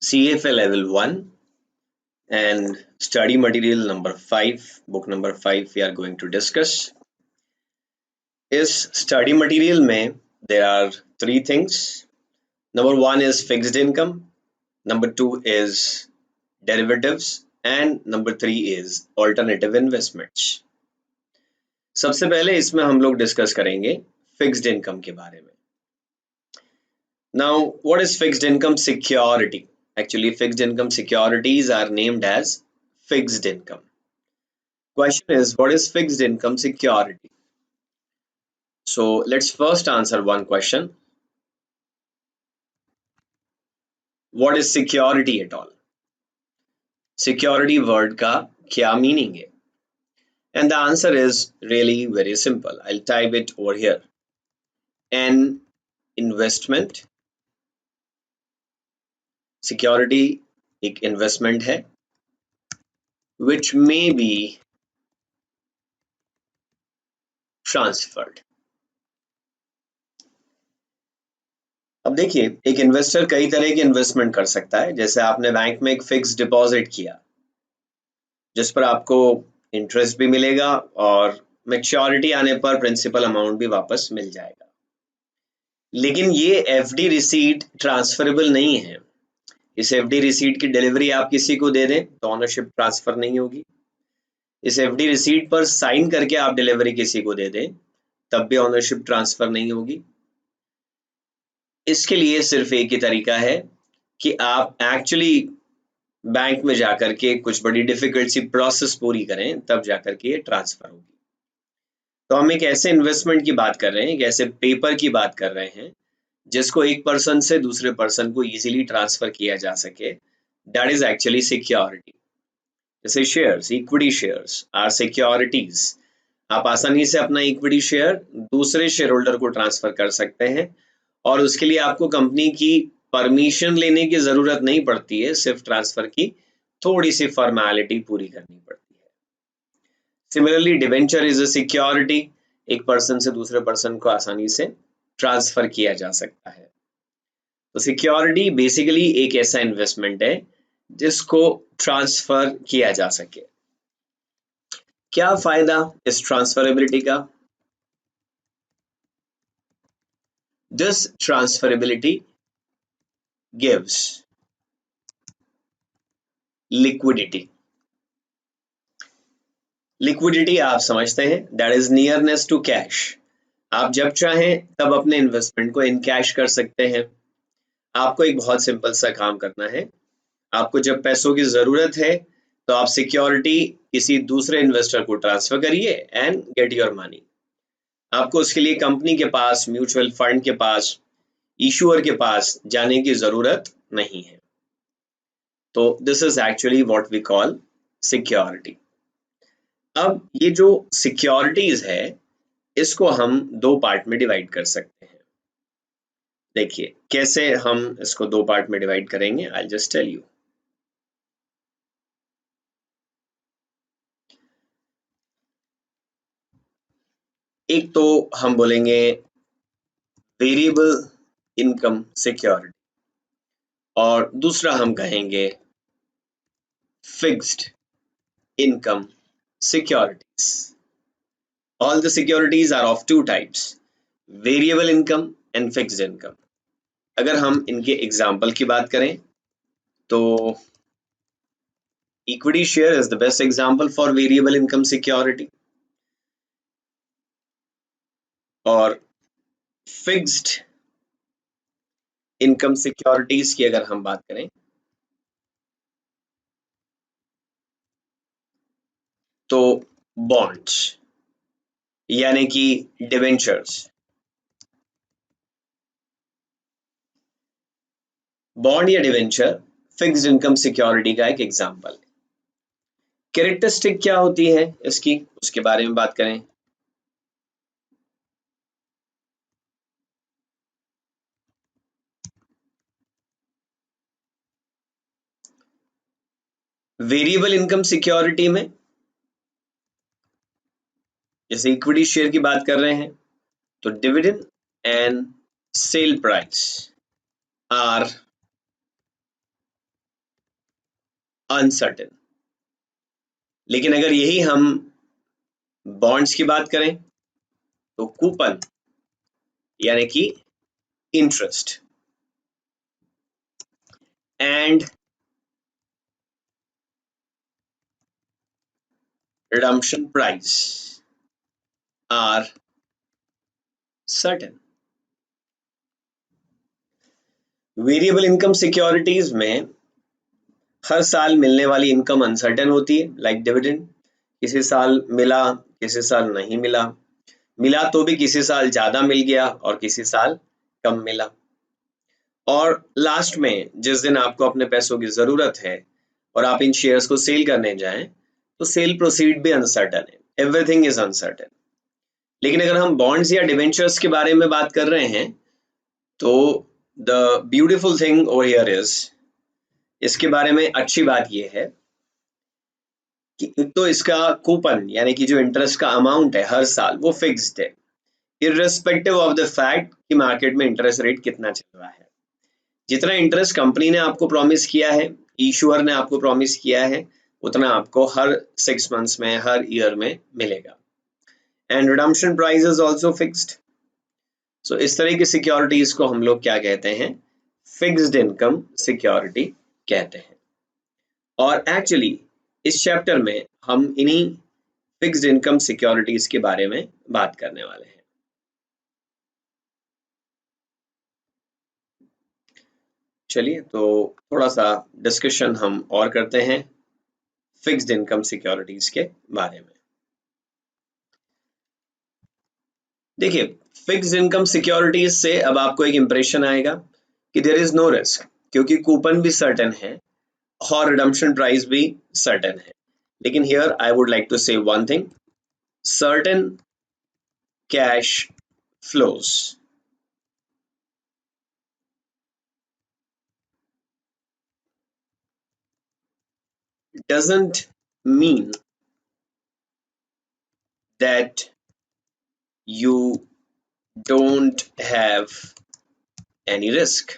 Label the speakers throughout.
Speaker 1: CFA level 1 and study material number 5, book number 5 we are going to discuss. इस study material में there are 3 things. Number 1 is fixed income, number 2 is derivatives and number 3 is alternative investments. सबसे पहले इसमें हम लोग discuss करेंगे fixed income के बारे में. Now, what is fixed income security? Actually, fixed income securities are named as fixed income. Question is, what is fixed income security? So, let's first answer one question. What is security at all? Security word का क्या meaning है? And the answer is really very simple. I'll type it over here. An investment. Security एक investment है which may be transferred. अब देखिए, एक investor कई तरह के इन्वेस्टमेंट कर सकता है. जैसे आपने बैंक में एक फिक्स डिपॉजिट किया जिस पर आपको इंटरेस्ट भी मिलेगा और मैच्योरिटी आने पर प्रिंसिपल अमाउंट भी वापस मिल जाएगा. लेकिन ये एफडी रिसीट ट्रांसफरेबल नहीं है. इस एफडी रिसीट की डिलीवरी आप किसी को दे दें तो ऑनरशिप ट्रांसफर नहीं होगी. इस एफडी रिसीट पर साइन करके आप डिलीवरी किसी को दे दें तब भी ऑनरशिप ट्रांसफर नहीं होगी. इसके लिए सिर्फ एक ही तरीका है कि आप एक्चुअली बैंक में जाकर के कुछ बड़ी डिफिकल्ट सी प्रोसेस पूरी करें तब जाकर के ये ट्रांसफर होगी. तो हम एक ऐसे इन्वेस्टमेंट की बात कर रहे हैं, एक ऐसे पेपर की बात कर रहे हैं जिसको एक पर्सन से दूसरे पर्सन को इजीली ट्रांसफर किया जा सके. That is actually security. जैसे shares, equity shares are securities. आप आसानी से अपना इक्विटी शेयर दूसरे शेयर होल्डर को ट्रांसफर कर सकते हैं और उसके लिए आपको कंपनी की परमिशन लेने की जरूरत नहीं पड़ती है. सिर्फ ट्रांसफर की थोड़ी सी फॉर्मेलिटी पूरी करनी पड़ती है. Similarly debenture is a security. एक पर्सन से दूसरे पर्सन को आसानी से ट्रांसफर किया जा सकता है. तो सिक्योरिटी बेसिकली एक ऐसा इन्वेस्टमेंट है जिसको ट्रांसफर किया जा सके. क्या फायदा इस ट्रांसफरेबिलिटी का? This transferability gives liquidity. Liquidity आप समझते हैं, that is nearness to cash. आप जब चाहें तब अपने इन्वेस्टमेंट को इन कैश कर सकते हैं. आपको एक बहुत सिंपल सा काम करना है. आपको जब पैसों की जरूरत है तो आप सिक्योरिटी किसी दूसरे इन्वेस्टर को ट्रांसफर करिए एंड गेट योर मनी. आपको उसके लिए कंपनी के पास, म्यूचुअल फंड के पास, इशूअर के पास जाने की जरूरत नहीं है. तो this is actually what we call security. अब ये जो सिक्योरिटीज है इसको हम दो पार्ट में डिवाइड कर सकते हैं. देखिए कैसे हम इसको दो पार्ट में डिवाइड करेंगे. I just tell you. एक तो हम बोलेंगे वेरिएबल इनकम सिक्योरिटी और दूसरा हम कहेंगे fixed income securities. All the securities are of two types, variable income and fixed income. अगर हम इनके एग्जाम्पल की बात करें तो equity share is the best example for variable income security. और fixed income securities की अगर हम बात करें तो bonds यानी कि डिबेंचर्स. बॉन्ड या डिबेंचर फिक्स्ड इनकम सिक्योरिटी का एक एग्जांपल है. कैरेक्टरिस्टिक क्या होती है इसकी, उसके बारे में बात करें. वेरिएबल इनकम सिक्योरिटी में जैसे इक्विटी शेयर की बात कर रहे हैं तो dividend and sale price are uncertain. लेकिन अगर यही हम बॉन्ड्स की बात करें तो कूपन यानी कि interest and redemption price are certain. Variable income securities में हर साल मिलने वाली इनकम अनसर्टेन होती है, लाइक डिविडेंड। किसी साल मिला, किसी साल नहीं मिला, मिला तो भी किसी साल ज्यादा मिल गया और किसी साल कम मिला। और लास्ट में जिस दिन आपको अपने पैसों की जरूरत है और आप इन शेयर्स को सेल करने जाएं तो सेल प्रोसीड भी अनसर्टेन है, एवरीथिंग इज अनसर्टेन। लेकिन अगर हम बॉन्ड्स या डिवेंचर्स के बारे में बात कर रहे हैं तो the beautiful thing over here is, इसके बारे में अच्छी बात यह है कि एक तो इसका कूपन यानी कि जो इंटरेस्ट का अमाउंट है हर साल वो फिक्स्ड है, इररिस्पेक्टिव ऑफ द फैक्ट कि मार्केट में इंटरेस्ट रेट कितना चल रहा है। जितना इंटरेस्ट कंपनी ने आपको प्रॉमिस किया है, इशूअर ने आपको प्रॉमिस किया है, उतना आपको हर 6 मंथ्स में, हर ईयर में मिलेगा। And redemption price is also fixed. So इस तरह की सिक्योरिटीज को हम लोग क्या कहते हैं? फिक्स्ड इनकम सिक्योरिटी कहते हैं। और एक्चुअली इस चैप्टर में हम इन्हीं फिक्स्ड इनकम सिक्योरिटीज के बारे में बात करने वाले हैं। चलिए तो थोड़ा सा डिस्कशन हम और करते हैं फिक्स्ड इनकम सिक्योरिटीज के बारे में। देखिए, फिक्स्ड इनकम सिक्योरिटीज से अब आपको एक इंप्रेशन आएगा कि देयर इज नो रिस्क, क्योंकि कूपन भी सर्टेन है और रिडम्पशन प्राइस भी सर्टेन है। लेकिन here I would like to say one thing, certain cash flows doesn't mean that you don't have any risk.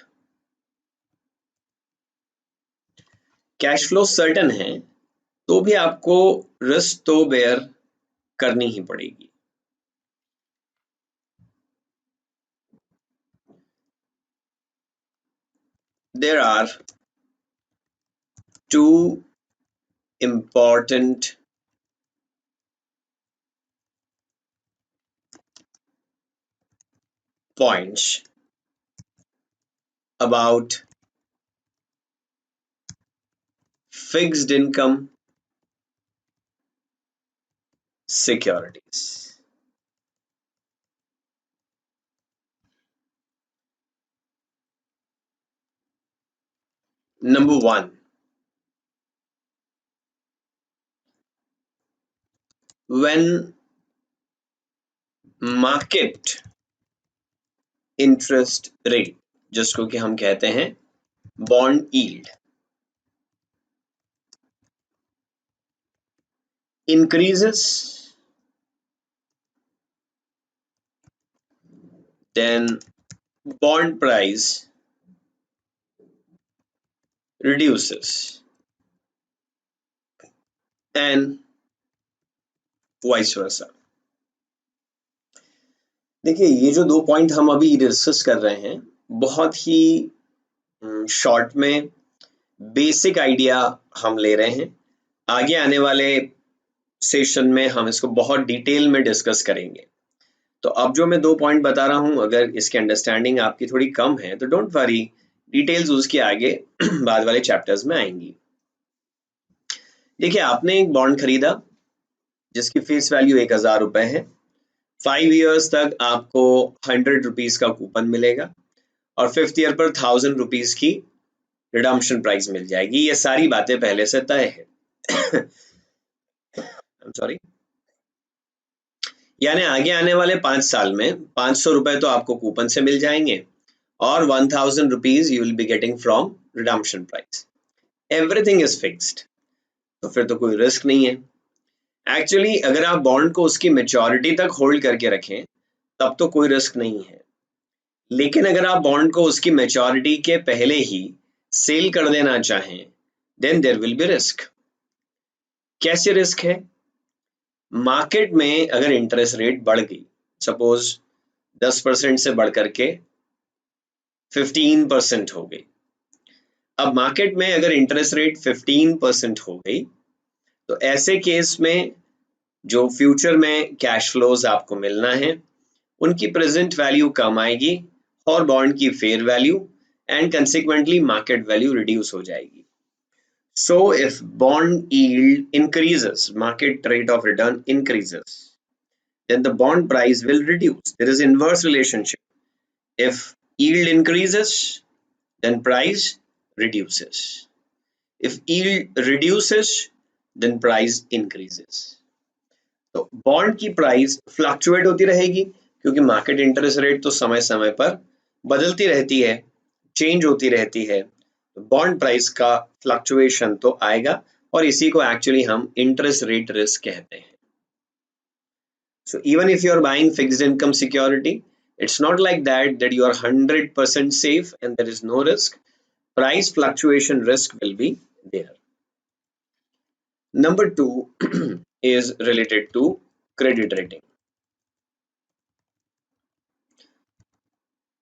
Speaker 1: Cash flow certain है तो भी आपको रिस्क तो बेयर करनी ही पड़ेगी। There are two important points about fixed income securities. Number one, when market interest rate, जिसको कि हम कहते हैं bond yield, increases, then bond price reduces and vice versa. देखिए, ये जो 2 पॉइंट हम अभी डिस्कस कर रहे हैं बहुत ही शॉर्ट में बेसिक आइडिया हम ले रहे हैं। आगे आने वाले सेशन में हम इसको बहुत डिटेल में डिस्कस करेंगे। तो अब जो मैं 2 पॉइंट बता रहा हूं, अगर इसकी अंडरस्टैंडिंग आपकी थोड़ी कम है तो डोंट वरी, डिटेल्स उसके आगे बाद वाले चैप्टर्स में आएंगी। देखिए, आपने एक बॉन्ड खरीदा जिसकी फेस वैल्यू 1000 रुपए है। 5 इयर्स तक आपको 100 रुपीज का कूपन मिलेगा और 5th ईयर पर 1000 रुपीज की रिडम्पशन प्राइस मिल जाएगी। ये सारी बातें पहले से तय है। I'm sorry। यानी आगे आने वाले 5 साल में 500 रुपए तो आपको कूपन से मिल जाएंगे और 1000 rupees you will be getting from redemption price. Everything is fixed, तो फिर तो कोई रिस्क नहीं है। एक्चुअली अगर आप बॉन्ड को उसकी मैच्योरिटी तक होल्ड करके रखें तब तो कोई रिस्क नहीं है। लेकिन अगर आप बॉन्ड को उसकी मैच्योरिटी के पहले ही सेल कर देना चाहें then there will be risk. कैसे रिस्क है? मार्केट में अगर इंटरेस्ट रेट बढ़ गई, सपोज 10% से बढ़ करके 15% हो गई। अब मार्केट में अगर इंटरेस्ट रेट 15% हो गई, तो ऐसे केस में जो फ्यूचर में कैश फ्लोज आपको मिलना है, उनकी प्रेजेंट वैल्यू कम आएगी और बॉन्ड की fair value and consequently market value reduce हो जाएगी। So if bond yield increases, market rate of return increases, then the bond price will reduce. There is inverse relationship. If yield increases, then price reduces. If yield reduces, then price increases. तो bond की price fluctuate होती रहेगी, क्योंकि market interest rate तो समय समय पर बदलती रहती है, चेंज होती रहती है। तो बॉन्ड प्राइस का फ्लक्चुएशन तो आएगा, और इसी को एक्चुअली हम इंटरेस्ट रेट रिस्क कहते हैं। So even if you are buying fixed income security, it's not like that you are 100% safe and there is no risk. Price fluctuation risk will be there. Number two is related to credit rating.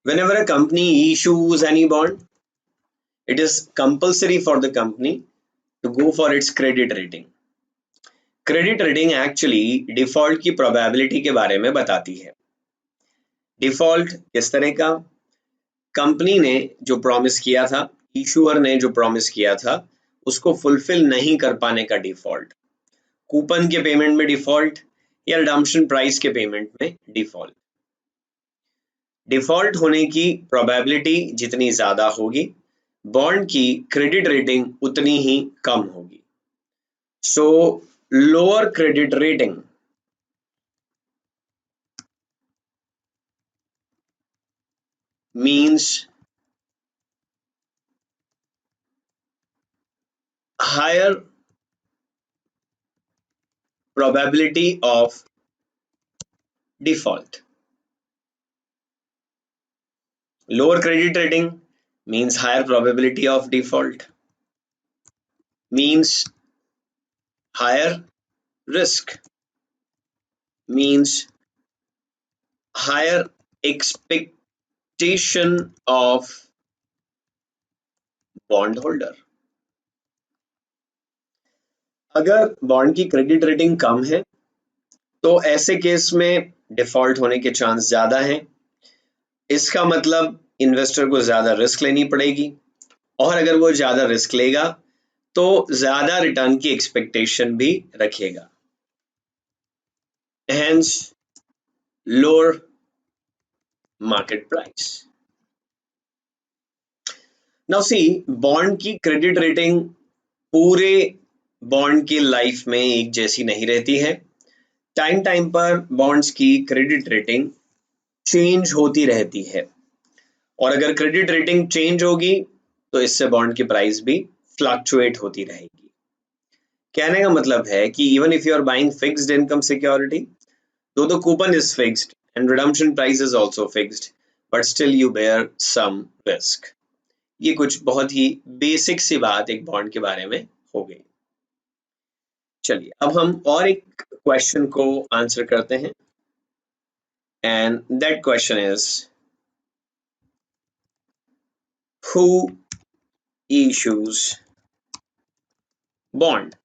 Speaker 1: Whenever a company issues any bond, it is compulsory for the company to go for its credit rating. Credit rating actually default की probability के बारे में बताती है। Default किस तरह का? Company ने जो प्रॉमिस किया था, इशूअर ने जो प्रॉमिस किया था, उसको फुलफिल नहीं कर पाने का डिफॉल्ट। कूपन के पेमेंट में डिफॉल्ट या रिडम्पशन प्राइस के पेमेंट में डिफॉल्ट। डिफॉल्ट होने की प्रोबेबिलिटी जितनी ज्यादा होगी, बॉन्ड की क्रेडिट रेटिंग उतनी ही कम होगी। सो lower credit rating means higher probability of default. Lower credit rating means higher probability of default, means higher risk, means higher expectation of bondholder. अगर बॉन्ड की क्रेडिट रेटिंग कम है, तो ऐसे केस में default होने के चांस ज्यादा हैं। इसका मतलब इन्वेस्टर को ज्यादा रिस्क लेनी पड़ेगी, और अगर वो ज्यादा रिस्क लेगा तो ज्यादा रिटर्न की एक्सपेक्टेशन भी रखेगा। Hence lower market price. Now see, bond की क्रेडिट रेटिंग पूरे बॉन्ड की लाइफ में एक जैसी नहीं रहती है। टाइम टाइम पर बॉन्ड्स की क्रेडिट रेटिंग चेंज होती रहती है, और अगर क्रेडिट रेटिंग चेंज होगी तो इससे बॉन्ड की प्राइस भी फ्लक्चुएट होती रहेगी। कहने का मतलब है कि even if you are buying fixed income security, though the coupon is fixed and redemption price is also fixed, but still you bear some risk. ये कुछ बहुत ही बेसिक सी बात एक बॉन्ड के बारे में हो गई। चलिए अब हम और एक क्वेश्चन को आंसर करते हैं, and that question is who issues bond?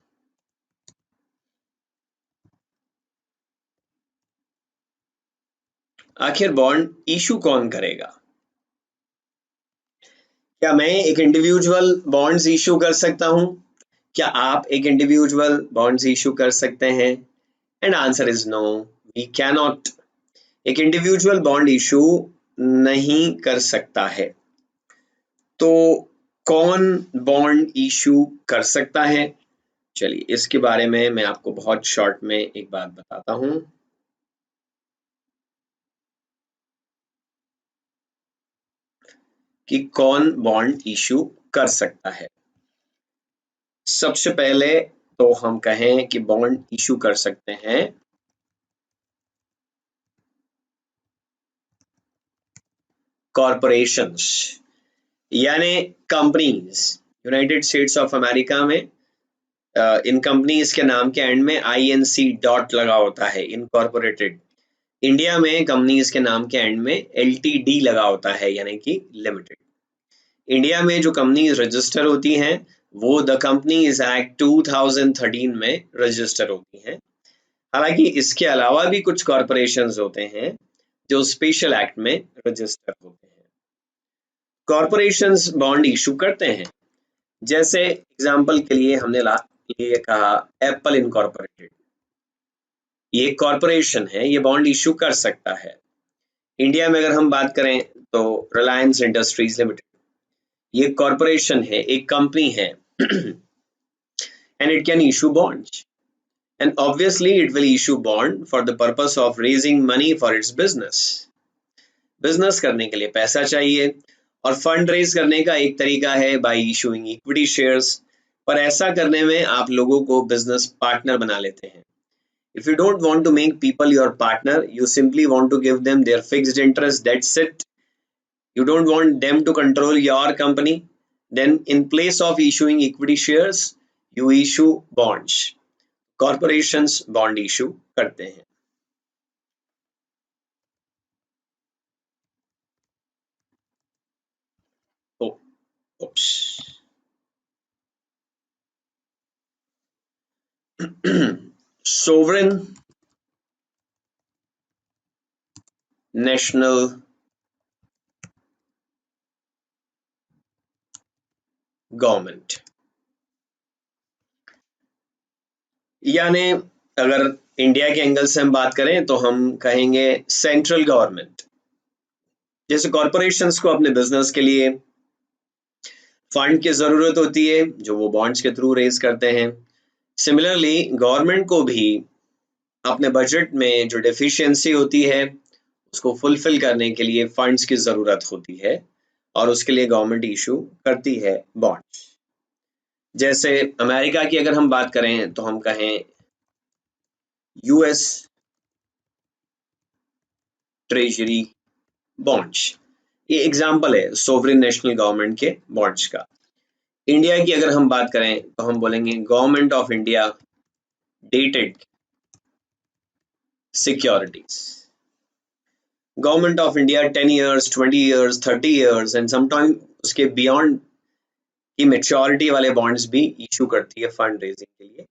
Speaker 1: आखिर बॉन्ड इशू कौन करेगा? क्या मैं एक इंडिविजुअल बॉन्ड्स इशू कर सकता हूं? क्या आप एक इंडिविजुअल बॉन्ड्स इशू कर सकते हैं? And answer is no, we can not. एक इंडिविजुअल बॉन्ड इशू नहीं कर सकता है। तो कौन बॉन्ड इशू कर सकता है? चलिए इसके बारे में मैं आपको बहुत शॉर्ट में एक बात बताता हूं। कि कौन बॉन्ड इशू कर सकता है। सबसे पहले तो हम कहें कि बॉन्ड इशू कर सकते हैं कॉरपोरेशंस, यानी companies, United states of America में इन कंपनीज के नाम के एंड में INC डॉट लगा होता है, इनकॉर्पोरेटेड। इंडिया में कंपनीज के नाम के एंड में LTD लगा होता है, यानी कि लिमिटेड। इंडिया में जो कंपनीज रजिस्टर होती हैं वो द कंपनीज एक्ट 2013 में रजिस्टर होती हैं। हालांकि इसके अलावा भी कुछ कॉरपोरेशंस होते हैं जो स्पेशल एक्ट में रजिस्टर होते हैं। कॉरपोरेशंस बॉन्ड इशू करते हैं, जैसे एग्जांपल के लिए हमने ये कहा एप्पल इनकॉर्पोरेटेड, ये कॉरपोरेशन है, ये बॉन्ड इशू कर सकता है। इंडिया में अगर हम बात करें तो रिलायंस इंडस्ट्रीज लिमिटेड, ये कॉरपोरेशन है, एक कंपनी है and it can issue bonds, and obviously it will issue bond for the purpose of raising money for its business। Business करने के लिए पैसा चाहिए और फंड रेज करने का एक तरीका है बाय इशूइंग इक्विटी शेयर्स, पर ऐसा करने में आप लोगों को बिजनेस पार्टनर बना लेते हैं। If you don't want to make people your partner, you simply want to give them their fixed interest, that's it। You don't want them to control your company, then in place of issuing equity shares, you issue bonds। Corporations bond issue करते हैं। Oh, oops। Sovereign national government, यानी अगर India के angle से हम बात करें तो हम कहेंगे सेंट्रल गवर्नमेंट। जैसे कॉरपोरेशंस को अपने बिजनेस के लिए फंड की जरूरत होती है जो वो बॉन्ड्स के थ्रू रेज करते हैं, सिमिलरली गवर्नमेंट को भी अपने बजट में जो डेफिशिएंसी होती है उसको फुलफिल करने के लिए फंड्स की जरूरत होती है और उसके लिए गवर्नमेंट इशू करती है बॉन्ड्स। जैसे अमेरिका की अगर हम बात करें तो हम कहें US ट्रेजरी बॉन्ड्स, ये एग्जाम्पल है सोवरेन नेशनल गवर्नमेंट के बॉन्ड्स का। इंडिया की अगर हम बात करें तो हम बोलेंगे government of India dated securities. Government of India 10 years, 20 years, 30 years and sometime उसके बियॉन्ड की मेच्योरिटी वाले बॉन्ड्स भी इशू करती है फंड रेजिंग के लिए।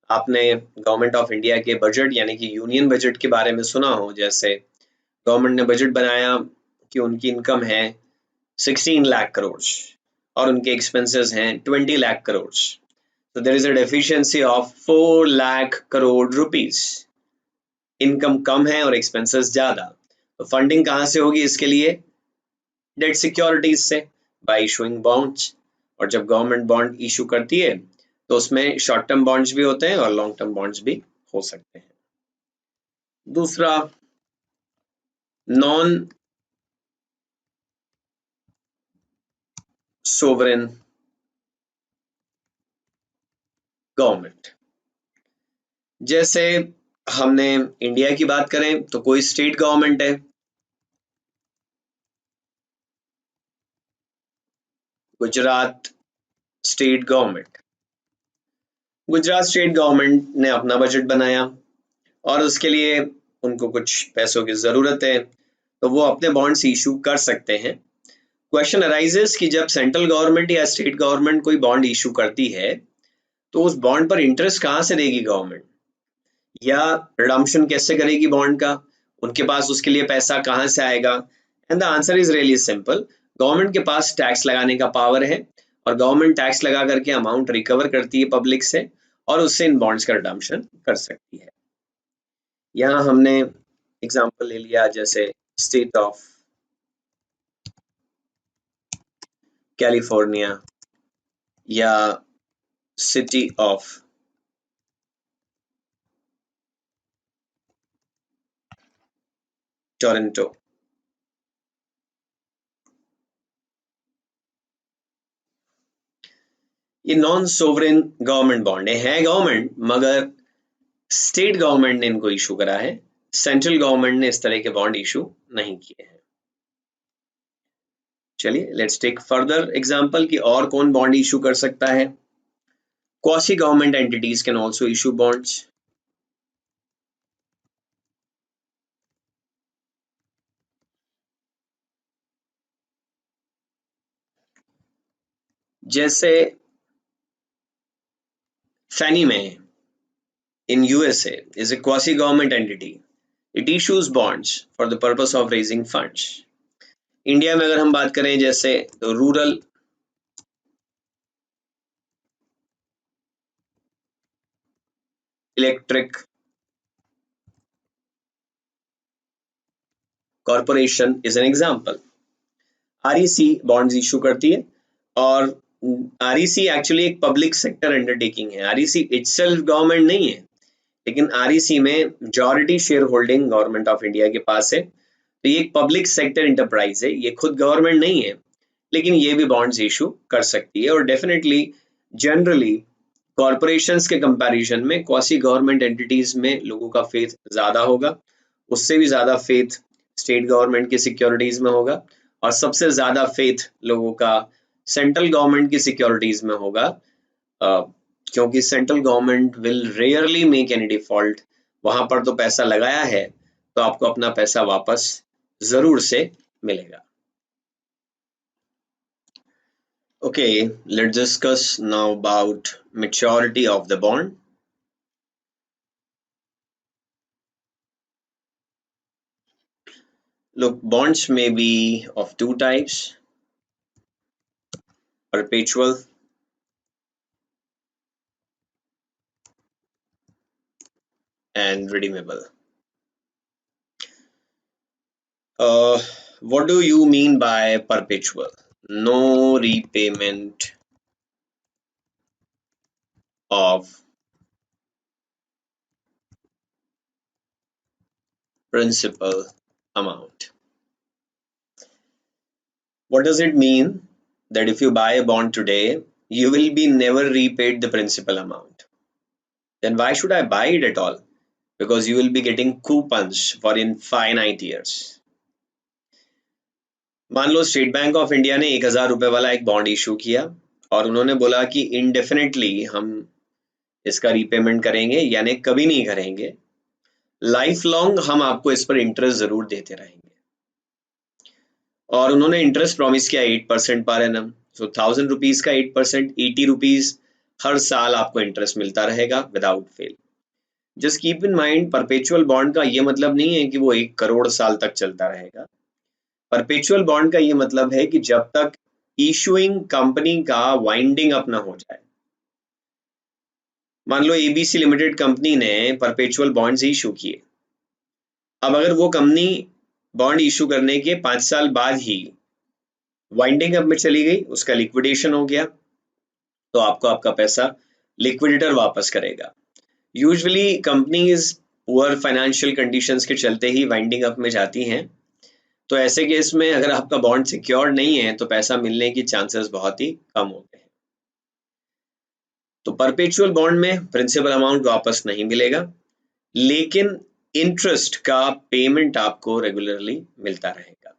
Speaker 1: आपने गवर्नमेंट ऑफ इंडिया के बजट यानी कि यूनियन बजट के बारे में सुना हो, जैसे गवर्नमेंट ने बजट बनाया कि उनकी इनकम है 16 लाख करोड़ और उनके एक्सपेंसेस हैं 20 लाख करोड़, तो there is a deficiency of 4 lakh crore rupees. Income कम है और एक्सपेंसेस ज्यादा, तो फंडिंग कहाँ से होगी इसके लिए? डेट सिक्योरिटीज से, बाय इशूइंग बॉन्ड्स। और जब गवर्नमेंट बॉन्ड इशू करती है तो उसमें शॉर्ट टर्म बॉन्ड्स भी होते हैं और लॉन्ग टर्म बॉन्ड्स भी हो सकते हैं। दूसरा, नॉन सोवरेन गवर्नमेंट, जैसे हमने इंडिया की बात करें तो कोई स्टेट गवर्नमेंट है, Gujarat state government. Gujarat state government ने अपना बजट बनाया और उसके लिए उनको कुछ पैसों की जरूरत है, तो वो अपने बॉन्ड्स इशू कर सकते हैं। क्वेश्चन अराइजेस कि जब सेंट्रल गवर्नमेंट या स्टेट गवर्नमेंट कोई बॉन्ड इशू करती है तो उस बॉन्ड पर इंटरेस्ट कहाँ से देगी गवर्नमेंट, या रिडम्पशन कैसे करेगी बॉन्ड का, उनके पास उसके लिए पैसा कहाँ से आएगा? And the answer is really simple. Government के पास टैक्स लगाने का पावर है और गवर्नमेंट टैक्स लगा करके अमाउंट रिकवर करती है पब्लिक से और उससे इन बॉन्ड्स का रिडम्पशन कर सकती है। यहाँ हमने एग्जांपल ले लिया, जैसे स्टेट ऑफ कैलिफोर्निया या सिटी ऑफ टोरंटो। ये नॉन सोवरेन गवर्नमेंट बॉन्ड है गवर्नमेंट, मगर स्टेट गवर्नमेंट ने इनको इशू करा है, सेंट्रल गवर्नमेंट ने इस तरह के बॉन्ड इशू नहीं किए हैं। चलिए लेट्स टेक फर्दर एग्जांपल कि और कौन बॉन्ड इशू कर सकता है। Quasi government entities can also issue bonds. जैसे फैनी में in USA is a quasi-government entity. It issues bonds for the purpose of raising funds. India में अगर हम बात करें जैसे rural electric corporation is an example. REC bonds issue करती है और आरईसी एक्चुअली एक पब्लिक सेक्टर अंडरटेकिंग है। आरईसी इटसेल्फ गवर्नमेंट नहीं है, लेकिन आरईसी में majority share holding government of India के पास है, तो ये एक पब्लिक सेक्टर इंटरप्राइज है, ये खुद गवर्नमेंट नहीं है, लेकिन ये भी बॉन्ड्स इशू कर सकती है। और डेफिनेटली जनरली कॉरपोरेशंस के कंपैरिजन में क्वासी गवर्नमेंट एंटिटीज में लोगों का फेथ ज्यादा होगा, उससे भी ज्यादा फेथ स्टेट गवर्नमेंट की सिक्योरिटीज में होगा, और सबसे ज्यादा फेथ लोगों का सेंट्रल गवर्नमेंट की सिक्योरिटीज में होगा, क्योंकि central government will rarely make any default. वहां पर तो पैसा लगाया है तो आपको अपना पैसा वापस जरूर से मिलेगा। Okay, let's discuss now about maturity of the bond. Look, bonds may be of two types: perpetual and redeemable. What do you mean by perpetual? No repayment of principal amount. What does it mean? That if you buy a bond today, you will be never repaid the principal amount. Then why should I buy it at all? Because you will be getting coupons for infinite years. मान लो state bank of India ने 1000 रुपए वाला एक bond issue किया और उन्होंने बोला कि इंडेफिनेटली हम इसका रीपेमेंट करेंगे, यानी कभी नहीं करेंगे, लाइफ लॉन्ग हम आपको इस पर इंटरेस्ट जरूर देते रहेंगे। और उन्होंने इंटरेस्ट प्रॉमिस किया 8% पर एनम। सो 1000 रुपीज का 8%, 80 रुपीज हर साल आपको इंटरेस्ट मिलता रहेगा without fail. Just keep in mind, perpetual bond का ये मतलब नहीं है कि वो 1 करोड़ साल तक चलता रहेगा। परपेचुअल बॉन्ड का ये मतलब है कि जब तक इशूइंग कंपनी का वाइंडिंग अप ना हो जाए। मान लो एबीसी लिमिटेड कंपनी ने परपेचुअल बॉन्ड्स इशू किए, अब अगर वो कंपनी बॉन्ड इशू करने के 5 साल बाद ही वाइंडिंग अप में चली गई, उसका लिक्विडेशन हो गया, तो आपको आपका पैसा लिक्विडेटर वापस करेगा। Usually companies poor financial conditions के चलते ही वाइंडिंग अप में जाती हैं, तो ऐसे केस में अगर आपका बॉन्ड सिक्योर्ड नहीं है तो पैसा मिलने की चांसेस बहुत ही कम होते हैं। तो परपेचुअल बॉन्ड में प्रिंसिपल अमाउंट वापस नहीं मिलेगा, लेकिन इंटरेस्ट का पेमेंट आपको रेगुलरली मिलता रहेगा।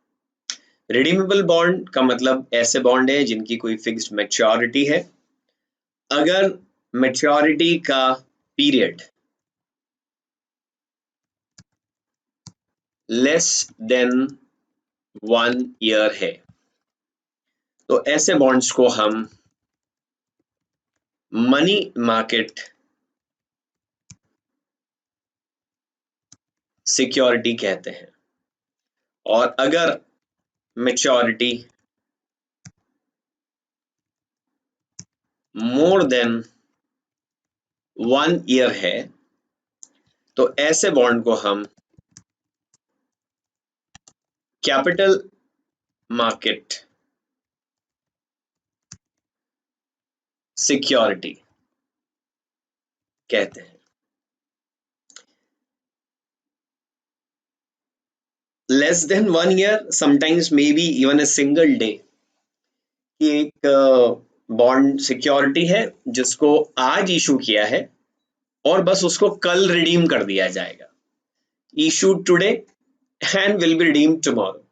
Speaker 1: रिडीमेबल बॉन्ड का मतलब ऐसे बॉन्ड है जिनकी कोई फिक्स्ड मैच्योरिटी है। अगर मैच्योरिटी का पीरियड लेस देन 1 ईयर है, तो ऐसे बॉन्ड्स को हम मनी मार्केट सिक्योरिटी कहते हैं। और अगर मैच्योरिटी मोर देन 1 ईयर है, तो ऐसे बॉन्ड को हम कैपिटल मार्केट सिक्योरिटी कहते हैं। Less than 1 year, sometimes may be even a single day, कि एक बॉन्ड सिक्योरिटी है जिसको आज इशू किया है और बस उसको कल रिडीम कर दिया जाएगा। Issue today and will be redeem tomorrow.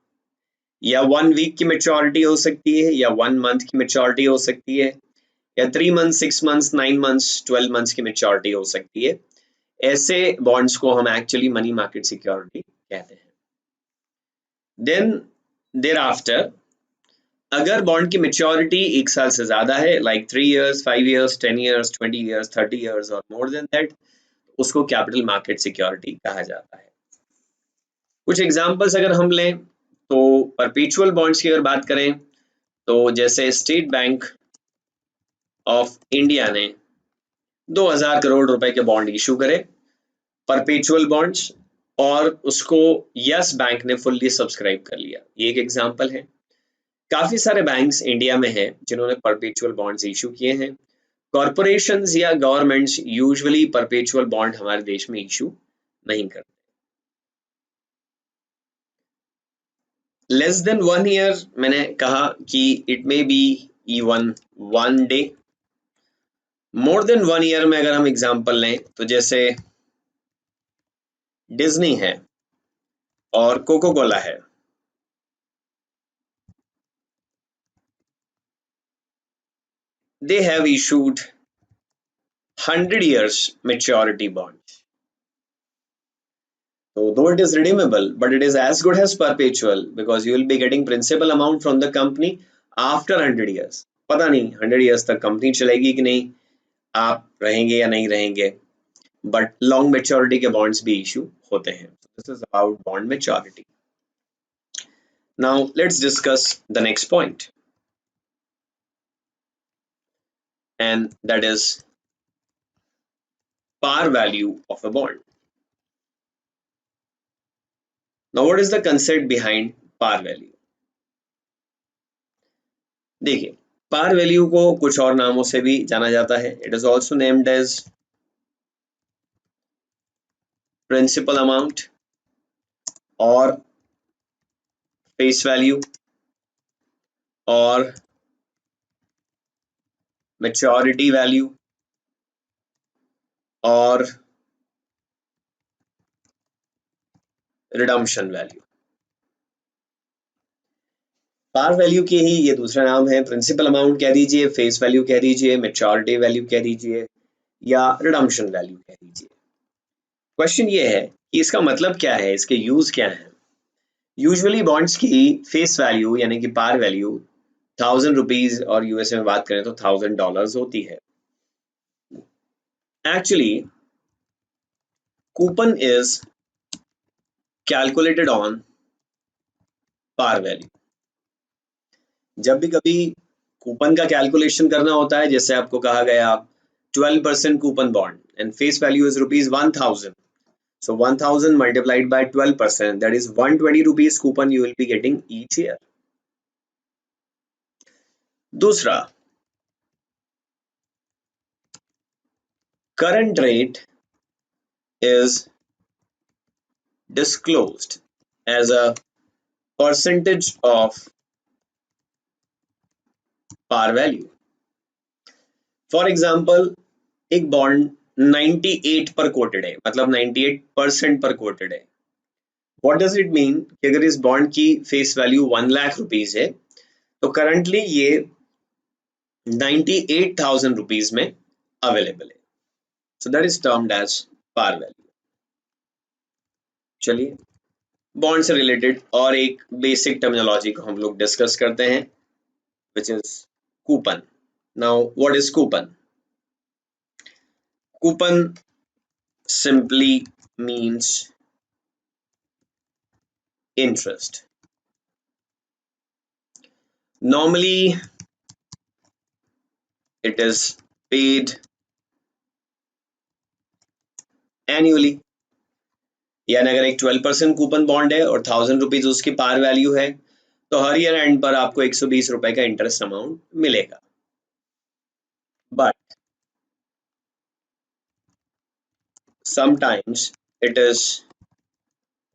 Speaker 1: या 1 वीक की मेच्योरिटी हो सकती है, या 1 मंथ की मेच्योरिटी हो सकती है, या 3 मंथ, 6 मंथ्स, 9 मंथ्स, 12 मंथ्स की मेच्योरिटी हो सकती है। ऐसे बॉन्ड्स को हम एक्चुअली मनी मार्केट सिक्योरिटी कहते हैं। देन देर आफ्टर, अगर बॉन्ड की मेच्योरिटी 1 साल से ज्यादा है, like 3 years, 5 years, 10 years, 20 years, 30 years और मोर देन दैट, उसको कैपिटल मार्केट सिक्योरिटी कहा जाता है। कुछ एग्जांपल्स अगर हम लें तो परपेचुअल बॉन्ड्स की अगर बात करें तो जैसे स्टेट बैंक ऑफ इंडिया ने 2000 करोड़ रुपए के बॉन्ड इशू करे, परपेचुअल बॉन्ड्स, और उसको यस बैंक ने फुल्ली सब्सक्राइब कर लिया। ये एक एग्जांपल है। काफी सारे बैंक्स इंडिया में हैं जिन्होंने परपेचुअल बॉन्ड्स इशू किए हैं। कॉरपोरेशंस या गवर्नमेंट्स यूजुअली परपेचुअल बॉन्ड हमारे देश में इशू नहीं करते। लेस देन 1 ईयर, मैंने कहा कि it may be even 1 day. More than 1 year में अगर हम एग्जांपल लें तो जैसे डिज्नी है और कोको कोला है, they have issued 100 years maturity bonds. So though it is redeemable, but it is as good as perpetual because you will be getting principal amount from the company after 100 years. पता नहीं 100 years तक company चलेगी कि नहीं, आप रहेंगे या नहीं रहेंगे, बट लॉन्ग मेच्योरिटी के बॉन्ड्स भी इशू होते हैं। This is about bond maturity. Now let's discuss the next point, and that is par value of a bond. Now what is the concept behind par value? देखिए, par value को कुछ और नामों से भी जाना जाता है। It is also named as principal amount और फेस वैल्यू और मेच्योरिटी वैल्यू और रिडम्पशन वैल्यू। पार वैल्यू के ही ये दूसरा नाम है। प्रिंसिपल अमाउंट कह दीजिए, फेस वैल्यू कह दीजिए, मेच्योरिटी वैल्यू कह दीजिए, या रिडम्पशन वैल्यू कह दीजिए। क्वेश्चन ये है कि इसका मतलब क्या है, इसके यूज क्या है। यूजुअली बॉन्ड्स की फेस वैल्यू यानी कि पार वैल्यू 1000 रुपीज, और यूएसए में बात करें तो $1000 होती है। Actually coupon is calculated on par value. जब भी कभी कूपन का कैलकुलेशन करना होता है, जैसे आपको कहा गया 12% coupon bond and face value is ₹1000, so 1000 multiplied by 12%, that is 120 rupees coupon you will be getting each year. दूसरा, current rate is disclosed as a percentage of par value. For example, एक bond 98 पर coated है, मतलब 98% पर coated है। What does it mean कि अगर इस बॉन्ड की फेस वैल्यू 1 लाख रुपीज है तो करंटली ये 98,000 रुपीज में अवेलेबल है। So that is termed as par value. चलिए, बॉन्ड से रिलेटेड और एक बेसिक टर्मिनोलॉजी को हम लोग डिस्कस करते हैं, which is coupon. Now what is coupon? Coupon simply means interest. Normally it is paid annually, यानी अगर एक 12% कूपन बॉन्ड है और 1000 रुपीज उसकी पार वैल्यू है तो हर ईयर एंड पर आपको 120 रुपए का इंटरेस्ट अमाउंट मिलेगा। But sometimes it is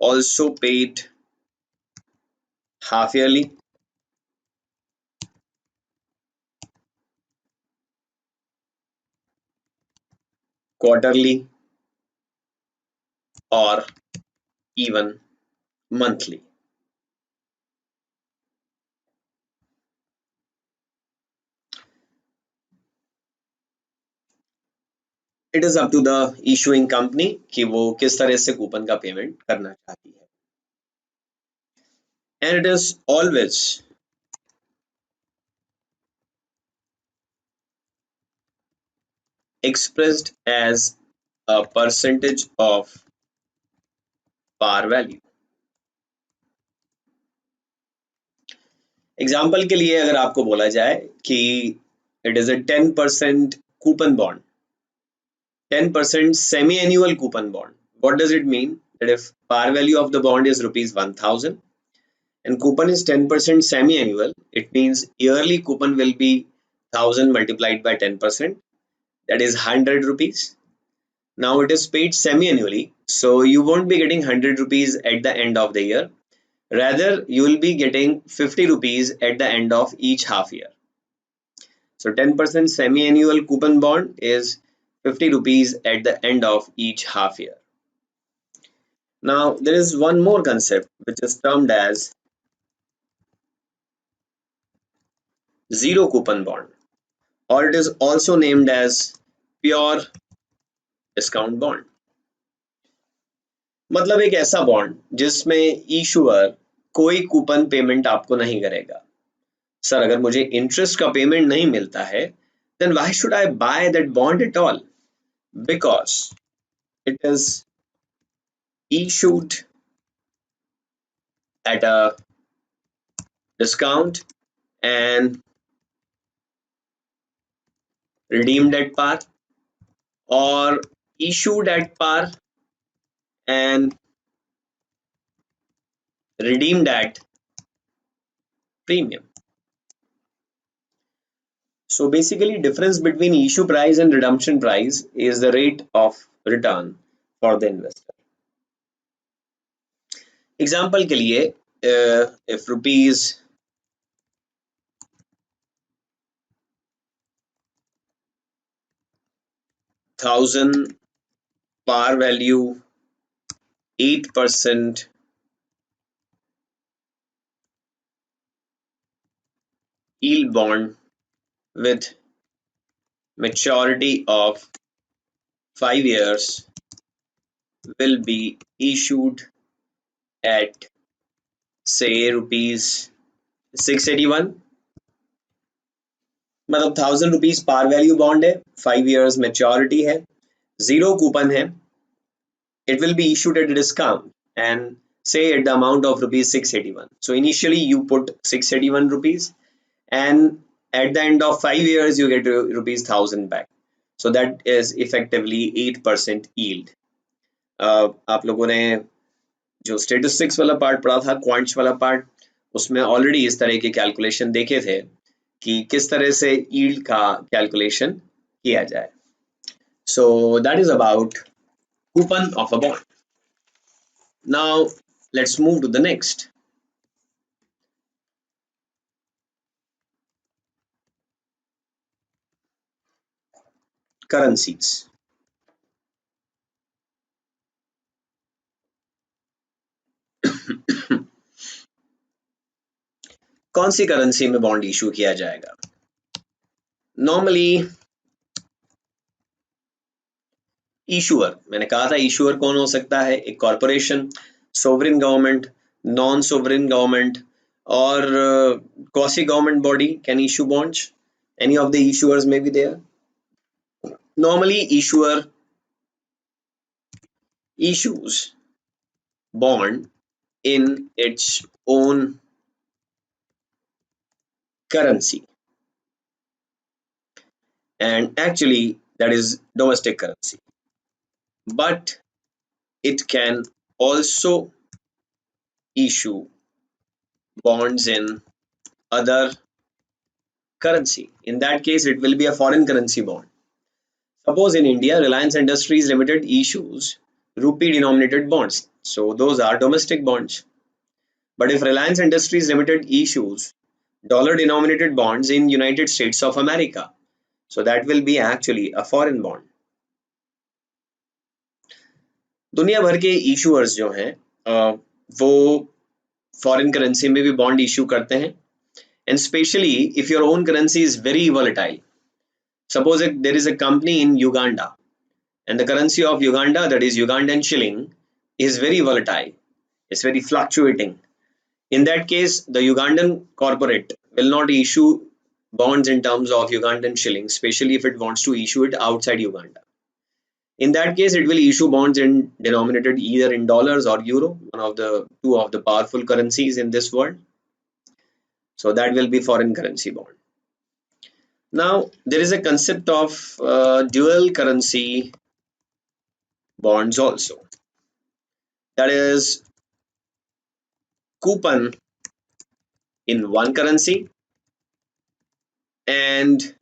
Speaker 1: also paid half yearly, quarterly, or even monthly. It is up to the issuing company कि वो किस तरह से कूपन का पेमेंट करना चाहती है, and it is always expressed as a percentage of par value. Example के लिए अगर आपको बोला जाए कि it is a 10% coupon bond, 10% semi-annual coupon bond. What does it mean? That if par value of the bond is rupees 1000 and coupon is 10% semi-annual, it means yearly coupon will be 1000 multiplied by 10%, that is 100 rupees. Now it is paid semi-annually, so you won't be getting 100 rupees at the end of the year. Rather, you will be getting 50 rupees at the end of each half year. So 10% semi-annual coupon bond is 50 rupees at the end of each half year. Now there is one more concept which is termed as zero coupon bond, or it is also named as pure discount bond. मतलब एक ऐसा bond जिसमें issuer कोई coupon payment आपको नहीं करेगा. Sir अगर मुझे इंटरेस्ट का पेमेंट नहीं मिलता है then why should I buy that bond at all? Because it is issued at a discount and redeemed at par, or issued at par and redeemed at premium. So basically difference between issue price and redemption price is the rate of return for the investor. Example के लिए if rupees 1000 par value 8% yield bond with maturity of 5 years will be issued at say rupees 681. मतलब 1000 rupees par value bond है, 5 years maturity है, zero coupon है, it will be issued at a discount and say at the amount of rupees 681. So initially you put 681 rupees and at the end of 5 years you get rupees 1000 back. So that is effectively 8% yield. आप लोगों ने जो statistics वाला part पढ़ा था, quants वाला part, उसमें already इस तरह के कैलकुलेशन देखे थे कि किस तरह से यील्ड का कैलकुलेशन किया जाए. So that is about coupon of a bond. Now let's move to the next. Currencies. कौन सी करेंसी में बॉन्ड इशू किया जाएगा? नॉर्मली इशूअर, मैंने कहा था इशूअर कौन हो सकता है? एक corporation, sovereign government, non sovereign government, और quasi government body can issue bonds. Any of the issuers may be there. Normally issuer issues bond in its own currency, and actually that is domestic currency, but it can also issue bonds in other currency. In that case it will be a foreign currency bond. Suppose in India Reliance Industries Limited issues rupee denominated bonds, so those are domestic bonds. But if Reliance Industries Limited issues dollar denominated bonds in United States of America, so that will be actually a foreign bond. दुनिया भर के issuers जो हैं वो foreign currency में भी bond issue करते हैं, and especially if your own currency is very volatile. Suppose there is a company in Uganda and the currency of Uganda, that is Ugandan shilling, is very volatile. It's very fluctuating. In that case, the Ugandan corporate will not issue bonds in terms of Ugandan shilling, especially if it wants to issue it outside Uganda. In that case, it will issue bonds in denominated either in dollars or euro, one of the two of the powerful currencies in this world. So that will be foreign currency bond. Now, there is a concept of dual currency bonds also. That is coupon in one currency and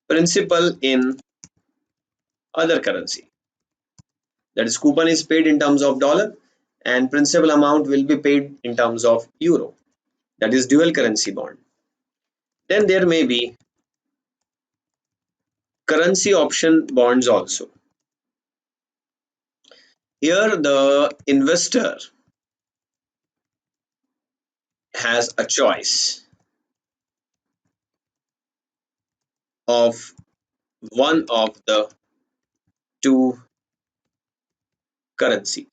Speaker 1: principal in other currency. That is, coupon is paid in terms of dollar and principal amount will be paid in terms of euro. That is dual currency bond. Then there may be currency option bonds also. Here the investor has a choice of one of the two currencies.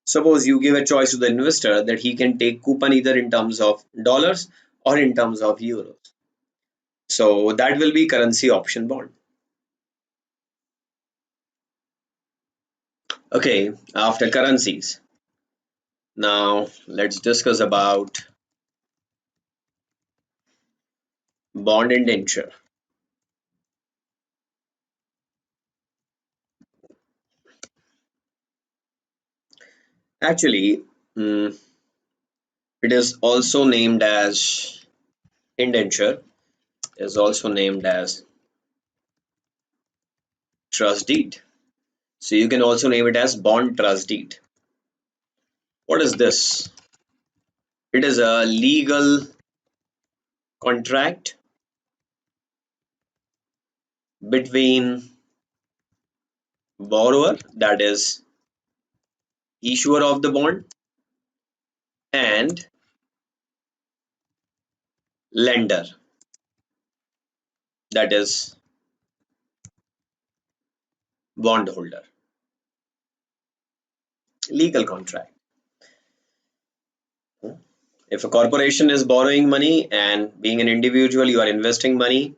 Speaker 1: Suppose you give a choice to the investor that he can take coupon either in terms of dollars or in terms of euros. So that will be currency option bond. Okay, after currencies, now let's discuss about bond indenture. Actually, it is also named as indenture, is also named as trust deed. So you can also name it as bond trust deed. What is this? It is a legal contract between borrower, that is issuer of the bond, and lender, that is bondholder. Legal contract. If a corporation is borrowing money and being an individual you are investing money,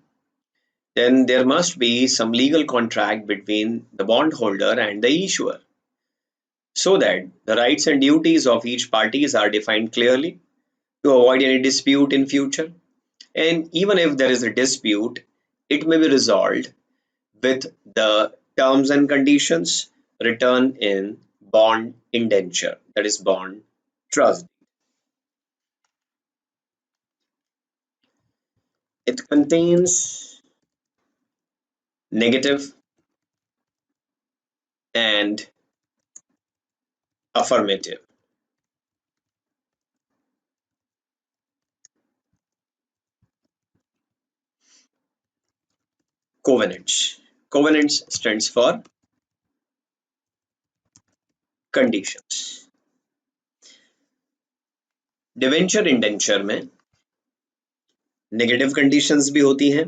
Speaker 1: then there must be some legal contract between the bondholder and the issuer, so that the rights and duties of each parties are defined clearly to avoid any dispute in future. And even if there is a dispute, it may be resolved with the terms and conditions written in bond indenture, that is bond trust. It contains negative and affirmative. Covenants. Covenants stands for conditions. Debenture indenture में negative conditions भी होती हैं,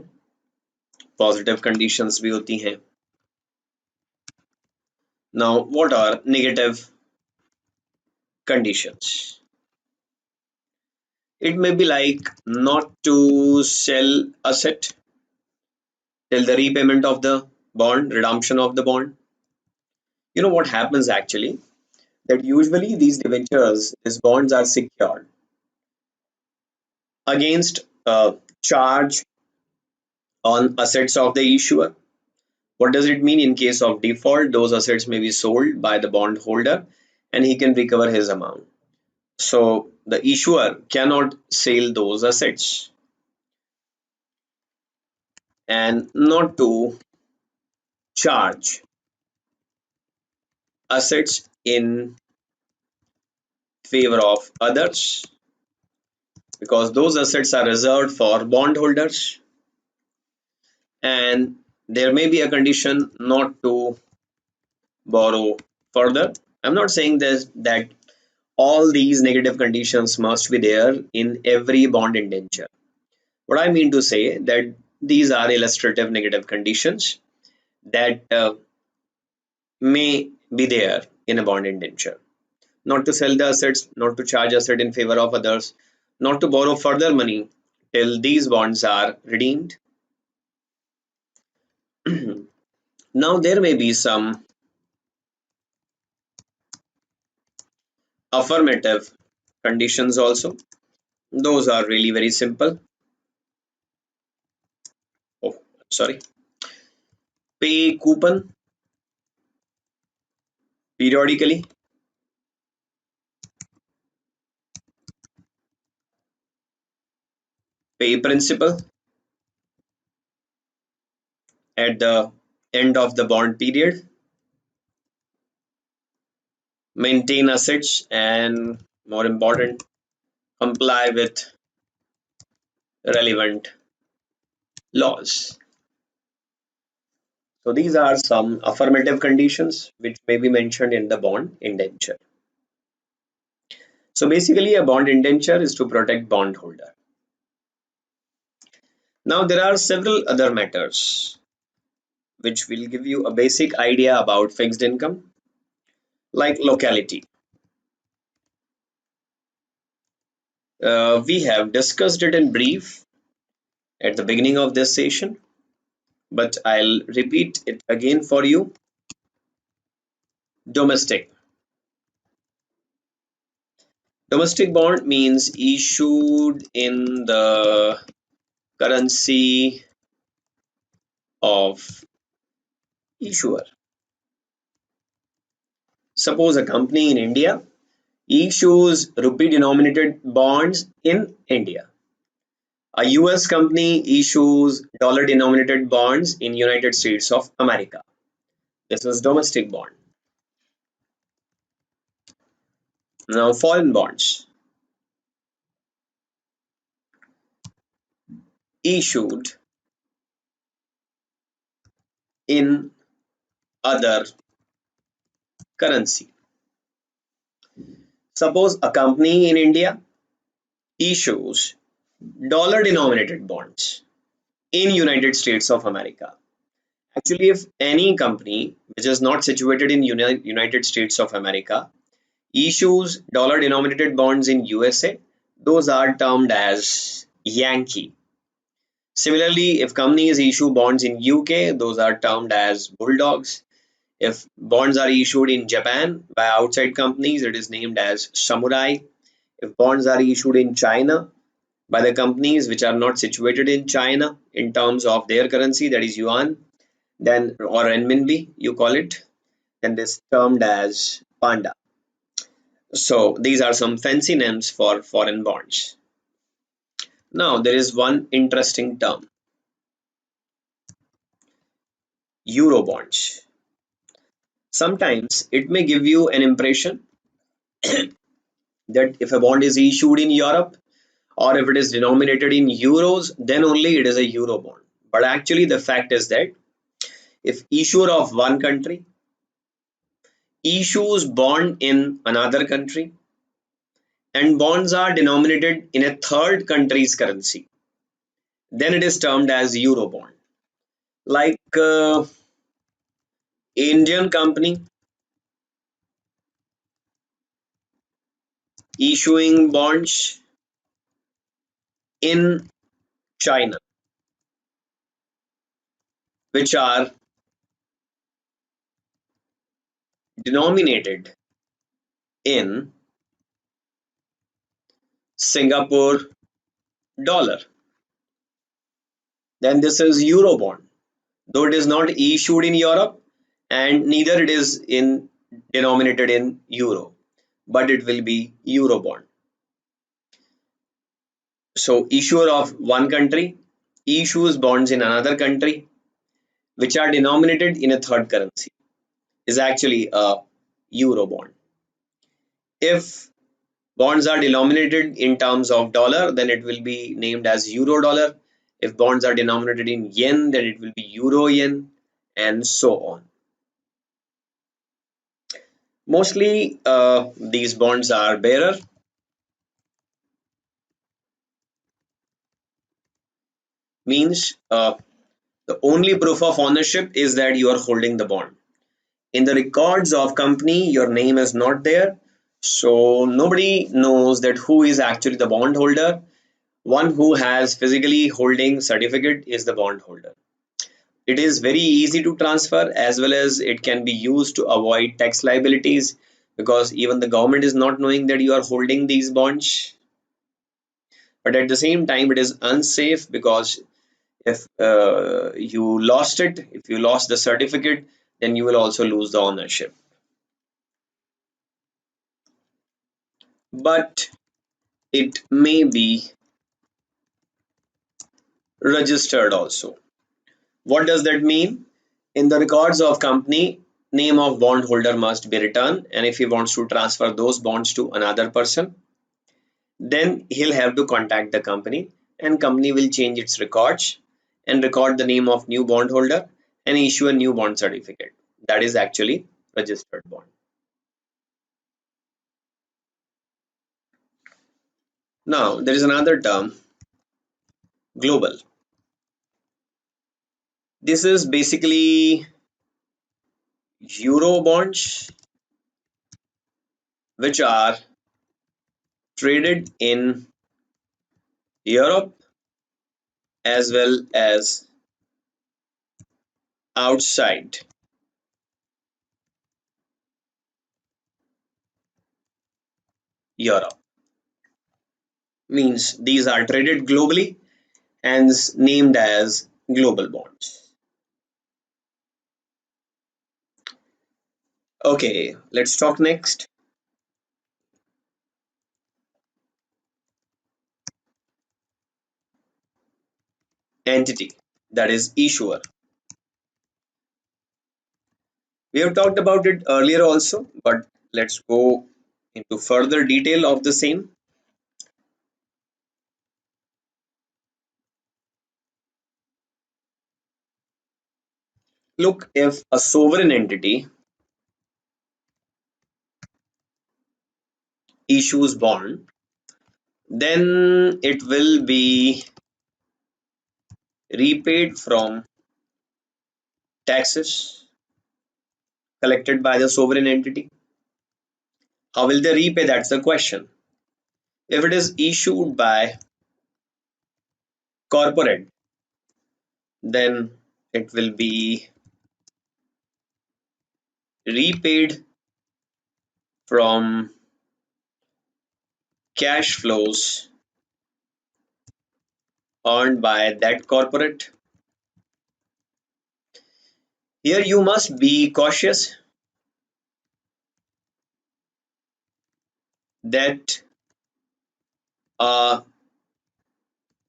Speaker 1: positive conditions भी होती हैं. Now, what are negative conditions? It may be like not to sell asset till the repayment of the bond, redemption of the bond. You know what happens actually? That usually these debentures, these bonds are secured against charge on assets of the issuer. What does it mean? In case of default, those assets may be sold by the bondholder and he can recover his amount. So the issuer cannot sell those assets, and not to charge assets in favor of others, because those assets are reserved for bondholders. And there may be a condition not to borrow further. I'm not saying this that all these negative conditions must be there in every bond indenture. What I mean to say that These are illustrative negative conditions that may be there in a bond indenture. Not to sell the assets, not to charge asset in favor of others, not to borrow further money till these bonds are redeemed. Now there may be some affirmative conditions also. Those are really very simple. Oh, sorry. Pay coupon periodically. Pay principal at the end of the bond period. Maintain assets and, more important, comply with relevant laws. So these are some affirmative conditions which may be mentioned in the bond indenture. So basically a bond indenture is to protect bondholder. Now there are several other matters which will give you a basic idea about fixed income, like locality. We have discussed it in brief at the beginning of this session, but I'll repeat it again for you. Domestic. Domestic bond means issued in the currency of issuer. Suppose a company in India issues rupee denominated bonds in India. A US company issues dollar denominated bonds in United States of America. This is domestic bond. Now foreign bonds issued in other currency. Suppose a company in India issues dollar denominated bonds in United States of America. Actually, if any company which is not situated in United States of America issues dollar denominated bonds in USA, those are termed as Yankee. Similarly, if companies issue bonds in UK, those are termed as bulldogs. If bonds are issued in Japan by outside companies, it is named as samurai. If bonds are issued in China by the companies which are not situated in China in terms of their currency, that is yuan, then or renminbi, you call it, then this termed as panda. So these are some fancy names for foreign bonds. Now there is one interesting term, euro bonds. Sometimes it may give you an impression that if a bond is issued in Europe or if it is denominated in euros, then only it is a euro bond. But actually the fact is that if issuer of one country issues bond in another country and bonds are denominated in a third country's currency, then it is termed as euro bond. Like Indian company issuing bonds in China, which are denominated in Singapore dollar, then this is euro bond, though it is not issued in Europe and neither it is in denominated in euro, but it will be euro bond. So issuer of one country issues bonds in another country which are denominated in a third currency is actually a euro bond. If bonds are denominated in terms of dollar, then it will be named as euro dollar. If bonds are denominated in yen, then it will be euro yen, and so on. Mostly these bonds are bearer. means the only proof of ownership is that you are holding the bond. In the records of company, your name is not there, so nobody knows that who is actually the bond holder. One who has physically holding certificate is the bond holder. It is very easy to transfer, as well as it can be used to avoid tax liabilities, because even the government is not knowing that you are holding these bonds. But at the same time, it is unsafe, because if you lost it, if you lost the certificate, then you will also lose the ownership. But it may be registered also. What does that mean? In the records of company, name of bondholder must be written, and if he wants to transfer those bonds to another person, then he'll have to contact the company, and company will change its records and record the name of new bondholder and issue a new bond certificate. That is actually registered bond. Now there is another term, global. This is basically euro bonds which are traded in Europe as well as outside Europe. Means these are traded globally, hence named as global bonds. Okay, let's talk next. Entity, that is issuer. We have talked about it earlier also, but let's go into further detail of the same. Look, if a sovereign entity issues bond, then it will be repaid from taxes collected by the sovereign entity. How will they repay? That's the question. If it is issued by corporate, then it will be repaid from cash flows earned by that corporate. Here you must be cautious that a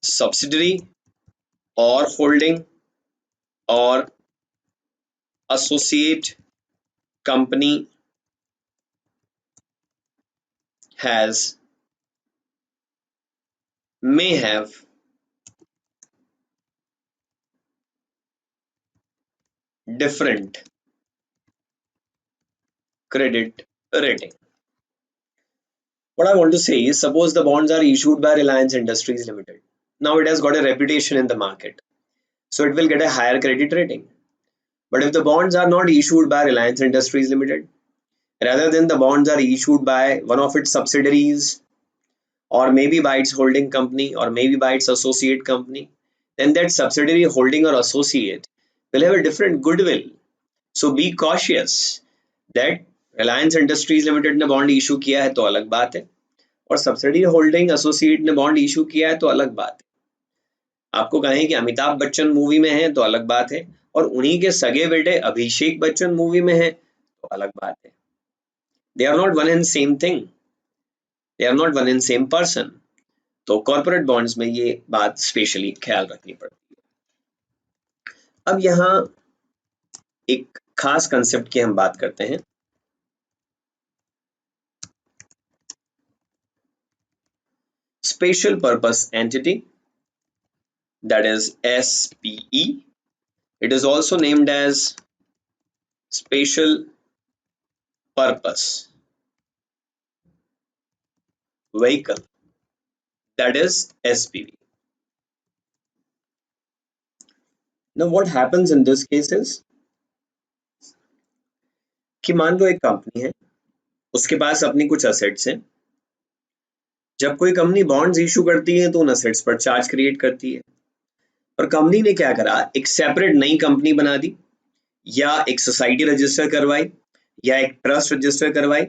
Speaker 1: subsidiary or holding or associate company has may have different credit rating. What I want to say is, suppose the bonds are issued by Reliance Industries Limited. Now it has got a reputation in the market, so it will get a higher credit rating. But if the bonds are not issued by Reliance Industries Limited, rather than the bonds are issued by one of its subsidiaries, or maybe by its holding company, or maybe by its associate company, then that subsidiary, holding, or associate will have a different goodwill. So be cautious that Reliance Industries Limited ने bond issue किया है तो अलग बात है, और subsidy holding associate ने bond issue किया है तो अलग बात है। आपको कहें कि अमिताभ बच्चन मूवी में है तो अलग बात है, और उन्हीं के सगे बेटे अभिषेक बच्चन मूवी में है तो अलग बात है। They are not one and same thing, they are not one and same person. तो कॉर्पोरेट बॉन्ड्स में ये बात स्पेशली ख्याल रखनी पड़ती है। अब यहाँ एक खास कंसेप्ट की हम बात करते हैं, special purpose entity, that is SPE. It is also named as special purpose vehicle, that is SPV. Now what happens in this case is कि मान लो एक कंपनी है, उसके पास अपनी कुछ असेट्स हैं। जब कोई कंपनी बॉन्ड्स इशू करती है तो उन असेट्स पर चार्ज क्रिएट करती है, और कंपनी ने क्या करा, एक सेपरेट नई कंपनी बना दी, या एक सोसाइटी रजिस्टर करवाई, या एक ट्रस्ट रजिस्टर करवाई,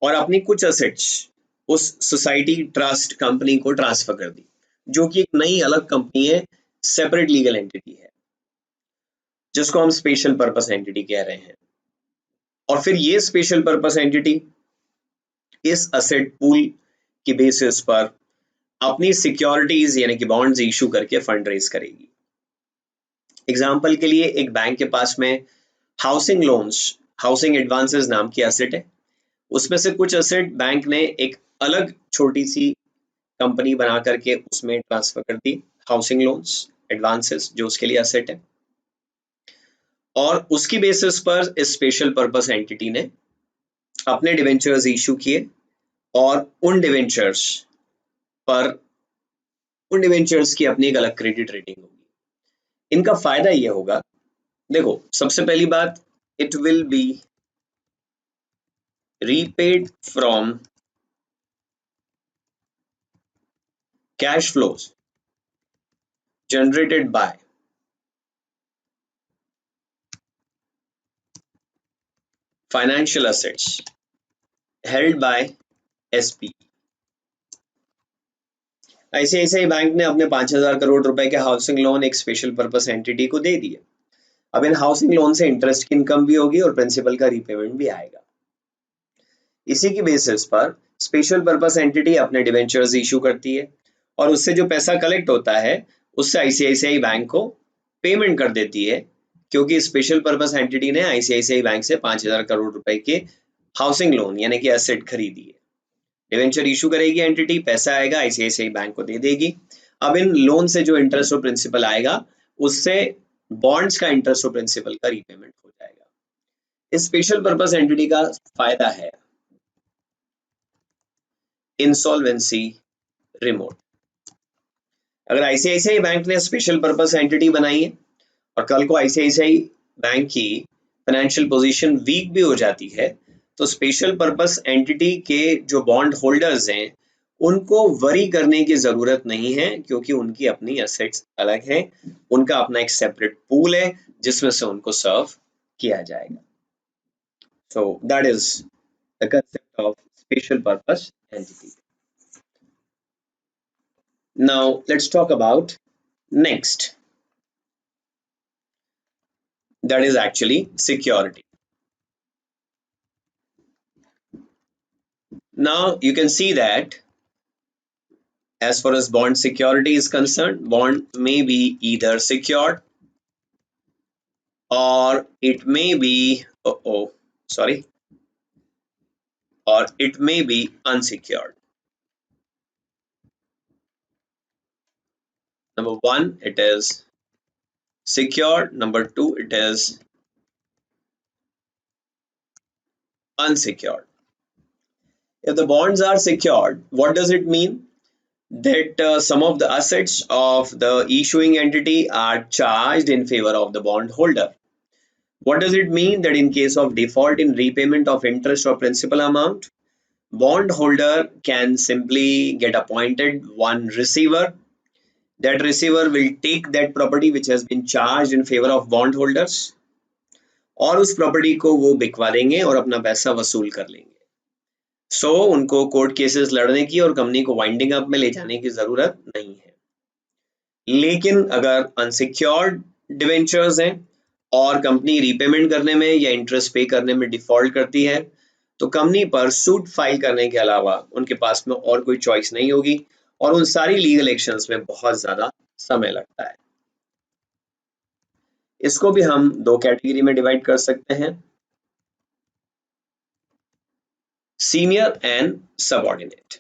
Speaker 1: और अपनी कुछ असेट्स उस सोसाइटी ट्रस्ट कंपनी को ट्रांसफर कर दी, जो कि एक नई अलग कंपनी है, सेपरेट लीगल एंटिटी है, जिसको हम स्पेशल पर्पस एंटिटी कह रहे हैं। और फिर ये स्पेशल पर्पस एंटिटी इस असेट पूल की बेसिस पर अपनी सिक्योरिटीज यानी कि बॉन्ड्स इशू करके फंड रेज करेगी। एग्जाम्पल के लिए एक बैंक के पास में हाउसिंग लोन्स, हाउसिंग एडवांसेस नाम की एसेट है, उसमें से कुछ एसेट बैंक ने एक अलग छोटी सी कंपनी बना करके उसमें ट्रांसफर कर दी, हाउसिंग लोन्स एडवांसेस जो उसके लिए एसेट है, और उसकी बेसिस पर इस स्पेशल पर्पस एंटिटी ने अपने डिवेंचर्स इशू किए, और उन डिवेंचर्स की अपनी एक अलग क्रेडिट रेटिंग होगी। इनका फायदा ये होगा, देखो सबसे पहली बात, it will be repaid from cash flows generated by financial assets held by SP. ICICI bank ने अपने 5,000 करोड़ रुपए के हाउसिंग लोन एक स्पेशल पर्पस एंटिटी को दे दिए। अब इन हाउसिंग लोन से इंटरेस्ट की इनकम भी होगी और प्रिंसिपल का रीपेमेंट भी आएगा। इसी की बेसिस पर स्पेशल पर्पस एंटिटी अपने डिवेंचर्स इशू करती है, और उससे जो पैसा कलेक्ट होता है उससे ICICI बैंक को पेमेंट कर देती है, क्योंकि स्पेशल पर्पस एंटिटी ने ICICI बैंक से 5,000 करोड़ रुपए के हाउसिंग लोन यानी कि एसेट खरीदी है। डिवेंचर इशू करेगी एंटिटी, पैसा आएगा, ICICI बैंक को दे देगी। अब इन लोन से जो इंटरेस्ट और प्रिंसिपल आएगा उससे बॉन्ड्स का इंटरेस्ट और प्रिंसिपल का रीपेमेंट हो जाएगा। इस स्पेशल पर्पस एंटिटी का फायदा है इंसॉल्वेंसी रिमोट। अगर ICICI बैंक ने स्पेशल पर्पस एंटिटी बनाई है और कल को ICICI बैंक की फाइनेंशियल पोजीशन वीक भी हो जाती है, तो स्पेशल पर्पस एंटिटी के जो बॉन्ड होल्डर्स हैं उनको वरी करने की जरूरत नहीं है, क्योंकि उनकी अपनी एसेट्स अलग है, उनका अपना एक सेपरेट पूल है जिसमें से उनको सर्व किया जाएगा। सो that is the concept of special purpose entity. Now let's talk about next, that is actually security. Now you can see that as far as bond security is concerned, bond may be either secured or it may be or it may be unsecured. Number one, it is secured. Number two, it is unsecured. If the bonds are secured, what does it mean? That some of the assets of the issuing entity are charged in favor of the bond holder. What does it mean? That in case of default in repayment of interest or principal amount, bond holder can simply get appointed one receiver. That receiver will take that property which has been charged in favor of bond holders, और उस property को वो बिकवा देंगे और अपना पैसा वसूल कर लेंगे। सो उनको कोर्ट केसेस लड़ने की और कंपनी को वाइंडिंग अप में ले जाने की जरूरत नहीं है। लेकिन अगर अनसिक्योर्ड डिवेंचर्स हैं और कंपनी रीपेमेंट करने में या इंटरेस्ट पे करने में डिफॉल्ट करती है, तो कंपनी पर सूट फाइल करने के अलावा उनके पास में और कोई चॉइस नहीं होगी, और उन सारी लीगल एक्शंस में बहुत ज्यादा समय लगता है। इसको भी हम दो कैटेगरी में डिवाइड कर सकते हैं, senior and subordinate.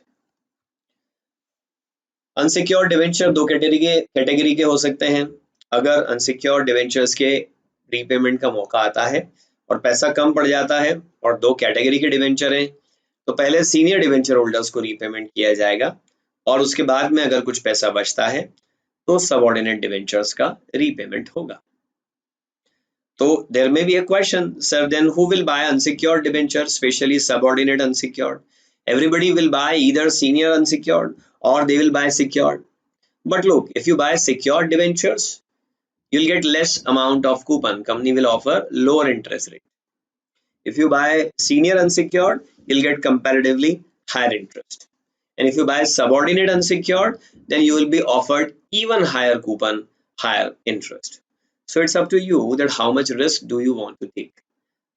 Speaker 1: Unsecured debenture दो कैटेगरी के हो सकते हैं। अगर अनसिक्योर्ड डिवेंचर्स के रीपेमेंट का मौका आता है और पैसा कम पड़ जाता है और दो कैटेगरी के डिवेंचर हैं, तो पहले सीनियर डिवेंचर होल्डर्स को रीपेमेंट किया जाएगा, और उसके बाद में अगर कुछ पैसा बचता है तो सबऑर्डिनेट डिवेंचर्स का रीपेमेंट होगा। तो there may be a question, sir then who will buy unsecured debenture, especially subordinate unsecured? Everybody will buy either senior unsecured or they will buy secured. But look, if you buy secured debentures, you'll get less amount of coupon. Company will offer lower interest rate. If you buy senior unsecured, you'll get comparatively higher interest. And if you buy subordinate unsecured, then you will be offered even higher coupon, higher interest. So it's up to you that how much risk do you want to take.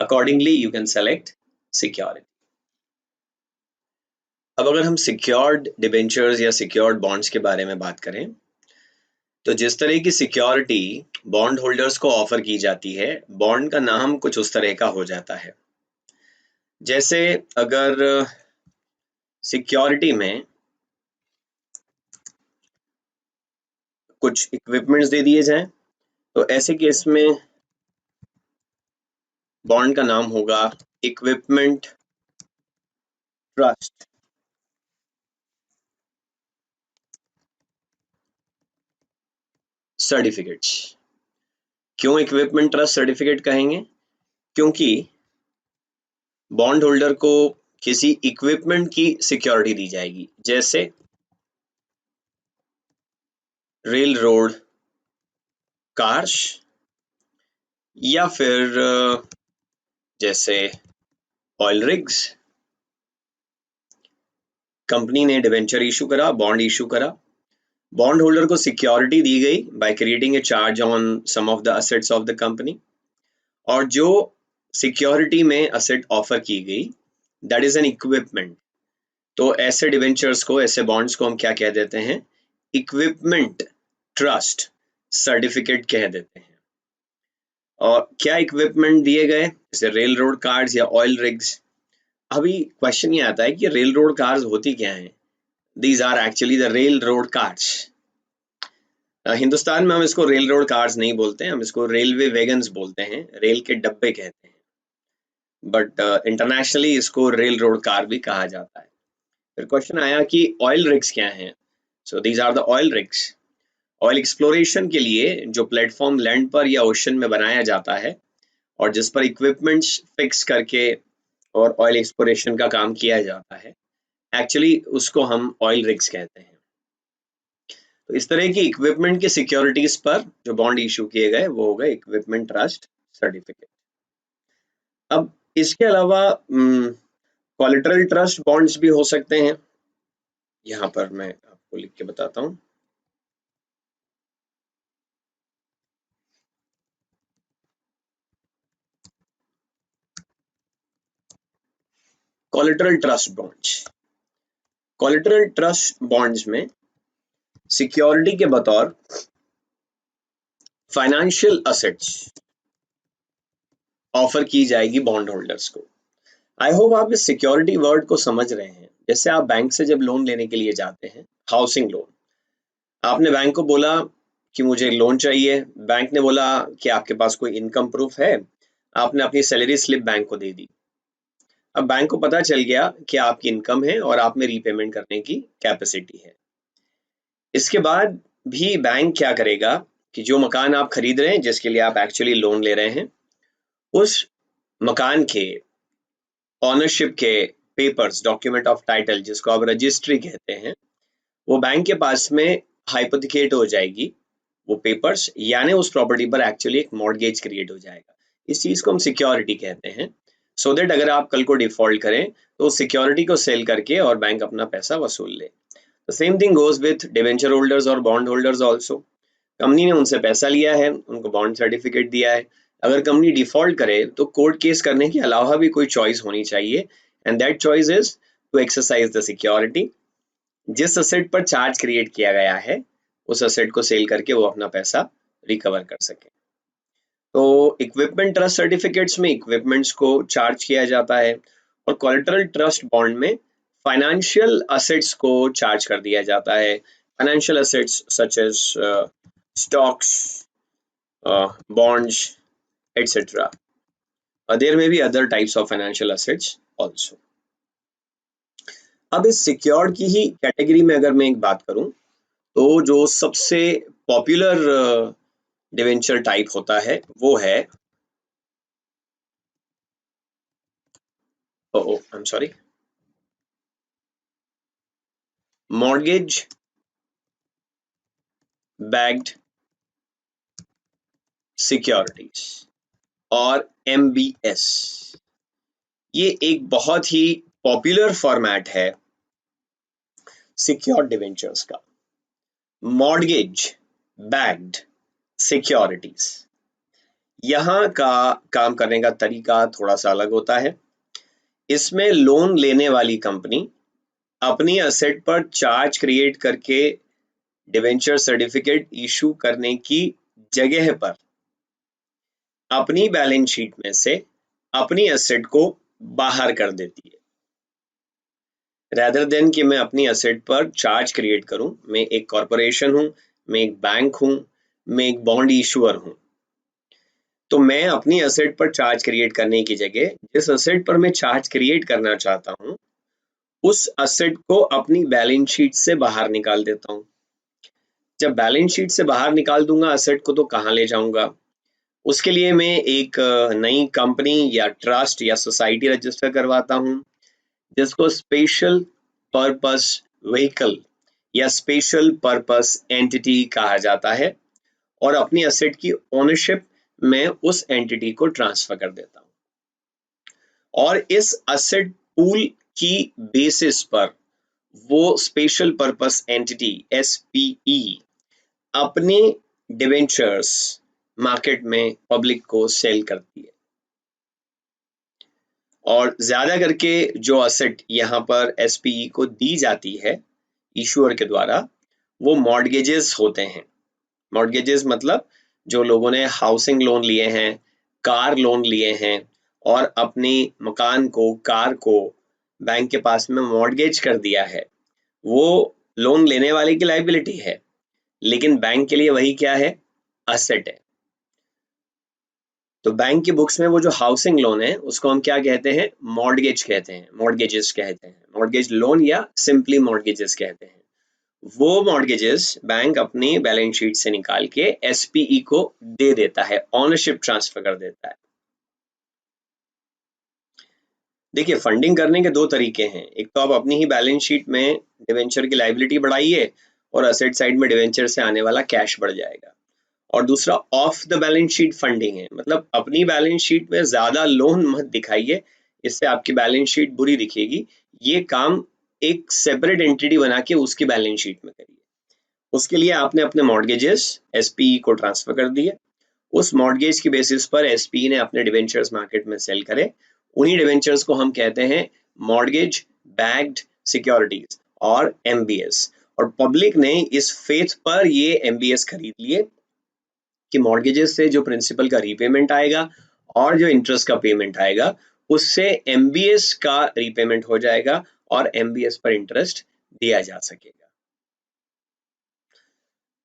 Speaker 1: Accordingly, you can select security. अब अगर हम secured debentures या secured bonds के बारे में बात करें, तो जिस तरह की सिक्योरिटी बॉन्ड होल्डर्स को ऑफर की जाती है, बॉन्ड का नाम कुछ उस तरह का हो जाता है। जैसे अगर सिक्योरिटी में कुछ इक्विपमेंट्स दे दिए जाएं, तो ऐसे केस में बॉन्ड का नाम होगा इक्विपमेंट ट्रस्ट सर्टिफिकेट्स। क्यों इक्विपमेंट ट्रस्ट सर्टिफिकेट कहेंगे? क्योंकि बॉन्ड होल्डर को किसी इक्विपमेंट की सिक्योरिटी दी जाएगी, जैसे रेल रोड कार्स, या फिर जैसे ऑयल रिग्स। कंपनी ने डिवेंचर इशू करा, बॉन्ड इशू करा, बॉन्ड होल्डर को सिक्योरिटी दी गई by creating a charge on some of the assets of the company, और जो सिक्योरिटी में असेट ऑफर की गई दैट इज एन इक्विपमेंट। तो ऐसे डिवेंचर्स को, ऐसे बॉन्ड्स को हम क्या कह देते हैं? इक्विपमेंट ट्रस्ट सर्टिफिकेट कह देते हैं। और क्या इक्विपमेंट दिए गए? जैसे रेल रोड कार्ड्स या ऑयल रिग्स। अभी क्वेश्चन ये आता है कि रेल रोड कार्स होती क्या हैं? These are actually the rail road cars. Hindustan में हम इसको रेल रोड कार्स नहीं बोलते हैं, हम इसको रेलवे वैगन्स बोलते हैं, रेल के डब्बे कहते हैं, बट इंटरनेशनली इसको रेल रोड कार भी कहा जाता है। फिर क्वेश्चन आया कि ऑयल रिग्स क्या हैं? So these are the oil rigs. Oil exploration के लिए जो प्लेटफॉर्म लैंड पर या ओशन में बनाया जाता है और जिस पर इक्विपमेंट्स फिक्स करके और ऑयल एक्सप्लोरेशन का काम किया जाता है, एक्चुअली उसको हम ऑयल रिग्स कहते हैं। तो इस तरह की इक्विपमेंट की सिक्योरिटीज पर जो बॉन्ड इशू किए गए वो हो गए इक्विपमेंट ट्रस्ट सर्टिफिकेट। अब इसके अलावा कोलेटरल ट्रस्ट बॉन्ड्स भी हो सकते हैं। यहाँ पर मैं आपको लिख के बताता हूँ। Collateral trust bonds, collateral trust bonds में सिक्योरिटी के बतौर फाइनेंशियल असेट्स ऑफर की जाएगी बॉन्ड होल्डर्स को। आई होप आप इस सिक्योरिटी वर्ड को समझ रहे हैं। जैसे आप बैंक से जब लोन लेने के लिए जाते हैं, हाउसिंग लोन, आपने बैंक को बोला कि मुझे लोन चाहिए, बैंक ने बोला कि आपके पास कोई इनकम प्रूफ है, आपने अपनी सैलरी स्लिप बैंक को दे दी। अब बैंक को पता चल गया कि आपकी इनकम है और आप में रीपेमेंट करने की कैपेसिटी है। इसके बाद भी बैंक क्या करेगा कि जो मकान आप खरीद रहे हैं, जिसके लिए आप एक्चुअली लोन ले रहे हैं, उस मकान के ऑनरशिप के पेपर्स, डॉक्यूमेंट ऑफ टाइटल, जिसको आप रजिस्ट्री कहते हैं, वो बैंक के पास में हाइपोथिकेट हो जाएगी वो पेपर्स, यानी उस प्रॉपर्टी पर एक्चुअली एक मॉर्गेज क्रिएट हो जाएगा। इस चीज को हम सिक्योरिटी कहते हैं, सो दैट अगर आप कल को डिफॉल्ट करें तो सिक्योरिटी को सेल करके और बैंक अपना पैसा वसूल ले। The same thing goes with debenture holders और बॉन्ड होल्डर्स ऑल्सो। कंपनी ने उनसे पैसा लिया है, उनको बॉन्ड सर्टिफिकेट दिया है, अगर कंपनी डिफॉल्ट करे तो कोर्ट केस करने के अलावा भी कोई चॉइस होनी चाहिए, and that choice is to exercise the security. जिस असेट पर चार्ज क्रिएट किया गया है उस असेट को सेल करके वो अपना पैसा रिकवर कर सके। तो इक्विपमेंट ट्रस्ट सर्टिफिकेट्स में इक्विपमेंट्स को चार्ज किया जाता है, और कोलेटरल ट्रस्ट बॉन्ड में फाइनेंशियल असेट्स को चार्ज कर दिया जाता है। Financial assets such as stocks, bonds, etc. There may be other types of financial assets also. अब इस सिक्योर्ड की ही कैटेगरी में अगर मैं एक बात करूं, तो जो सबसे पॉपुलर डिवेंचर टाइप होता है वो है, आई am sorry, mortgage backed securities और MBS। ये एक बहुत ही पॉपुलर फॉर्मेट है सिक्योर्ड डिवेंचर्स का। मॉर्गेज बैक्ड सिक्योरिटीज, यहाँ का काम करने का तरीका थोड़ा सा अलग होता है। इसमें लोन लेने वाली कंपनी अपनी असेट पर चार्ज क्रिएट करके डिवेंचर सर्टिफिकेट इशू करने की जगह पर अपनी बैलेंस शीट में से अपनी एसेट को बाहर कर देती है। रेदर देन कि मैं अपनी एसेट पर चार्ज क्रिएट करूं, मैं एक कॉरपोरेशन हूं, मैं एक बैंक हूं, मैं एक बॉन्ड इशूअर हूं, तो मैं अपनी एसेट पर चार्ज क्रिएट करने की जगह जिस एसेट पर मैं चार्ज क्रिएट करना चाहता हूं उस एसेट को अपनी बैलेंस शीट से बाहर निकाल देता हूं। जब बैलेंस शीट से बाहर निकाल दूंगा एसेट को तो कहां ले जाऊंगा? उसके लिए मैं एक नई कंपनी या ट्रस्ट या सोसाइटी रजिस्टर करवाता हूं जिसको स्पेशल पर्पस व्हीकल या स्पेशल पर्पस एंटिटी कहा जाता है, और अपनी एसेट की ओनरशिप मैं उस एंटिटी को ट्रांसफर कर देता हूं, और इस एसेट पूल की बेसिस पर वो स्पेशल पर्पस एंटिटी SPE अपने डिवेंचर्स मार्केट में पब्लिक को सेल करती है। और ज्यादा करके जो एसेट यहाँ पर SPE को दी जाती है इशूअर के द्वारा वो मॉर्गेजेस होते हैं। मॉर्गेजेस मतलब जो लोगों ने हाउसिंग लोन लिए हैं, कार लोन लिए हैं और अपनी मकान को, कार को बैंक के पास में मॉर्गेज कर दिया है, वो लोन लेने वाले की लायबिलिटी है, लेकिन बैंक के लिए वही क्या है? एसेट है। तो बैंक की बुक्स में वो जो हाउसिंग लोन है उसको हम क्या कहते हैं? मॉर्गेज कहते हैं, मॉर्गेजेस कहते हैं, मॉर्गेज लोन या सिंपली मॉर्गेजेस कहते हैं। वो मॉर्गेजेस बैंक अपनी बैलेंस शीट से निकाल के SPE को दे देता है, ऑनरशिप ट्रांसफर कर देता है। देखिए, फंडिंग करने के दो तरीके हैं। एक तो आप अपनी ही बैलेंस शीट में डिवेंचर की लायबिलिटी बढ़ाइए और असेट साइड में डिवेंचर से आने वाला कैश बढ़ जाएगा, और दूसरा of the balance sheet funding है, मतलब अपनी बैलेंस शीट में ज्यादा लोन मत दिखाइए, इससे आपकी बैलेंस शीट बुरी दिखेगी। ये काम एक सेपरेट एंटिटी बना के उसकी बैलेंस शीट में करिए। उसके लिए आपने अपने मॉर्गेजेस SPE को ट्रांसफर कर दिए, उस मॉर्गेज की बेसिस पर SPE ने अपने डिवेंचर्स मार्केट में सेल करे, उन्हीं डिवेंचर्स को हम कहते हैं मॉर्गेज बैक्ड सिक्योरिटीज और MBS। और पब्लिक ने इस फेथ पर ये MBS खरीद लिए कि मॉर्गेजेस से जो प्रिंसिपल का रीपेमेंट आएगा और जो इंटरेस्ट का पेमेंट आएगा उससे MBS का रीपेमेंट हो जाएगा और MBS पर इंटरेस्ट दिया जा सकेगा।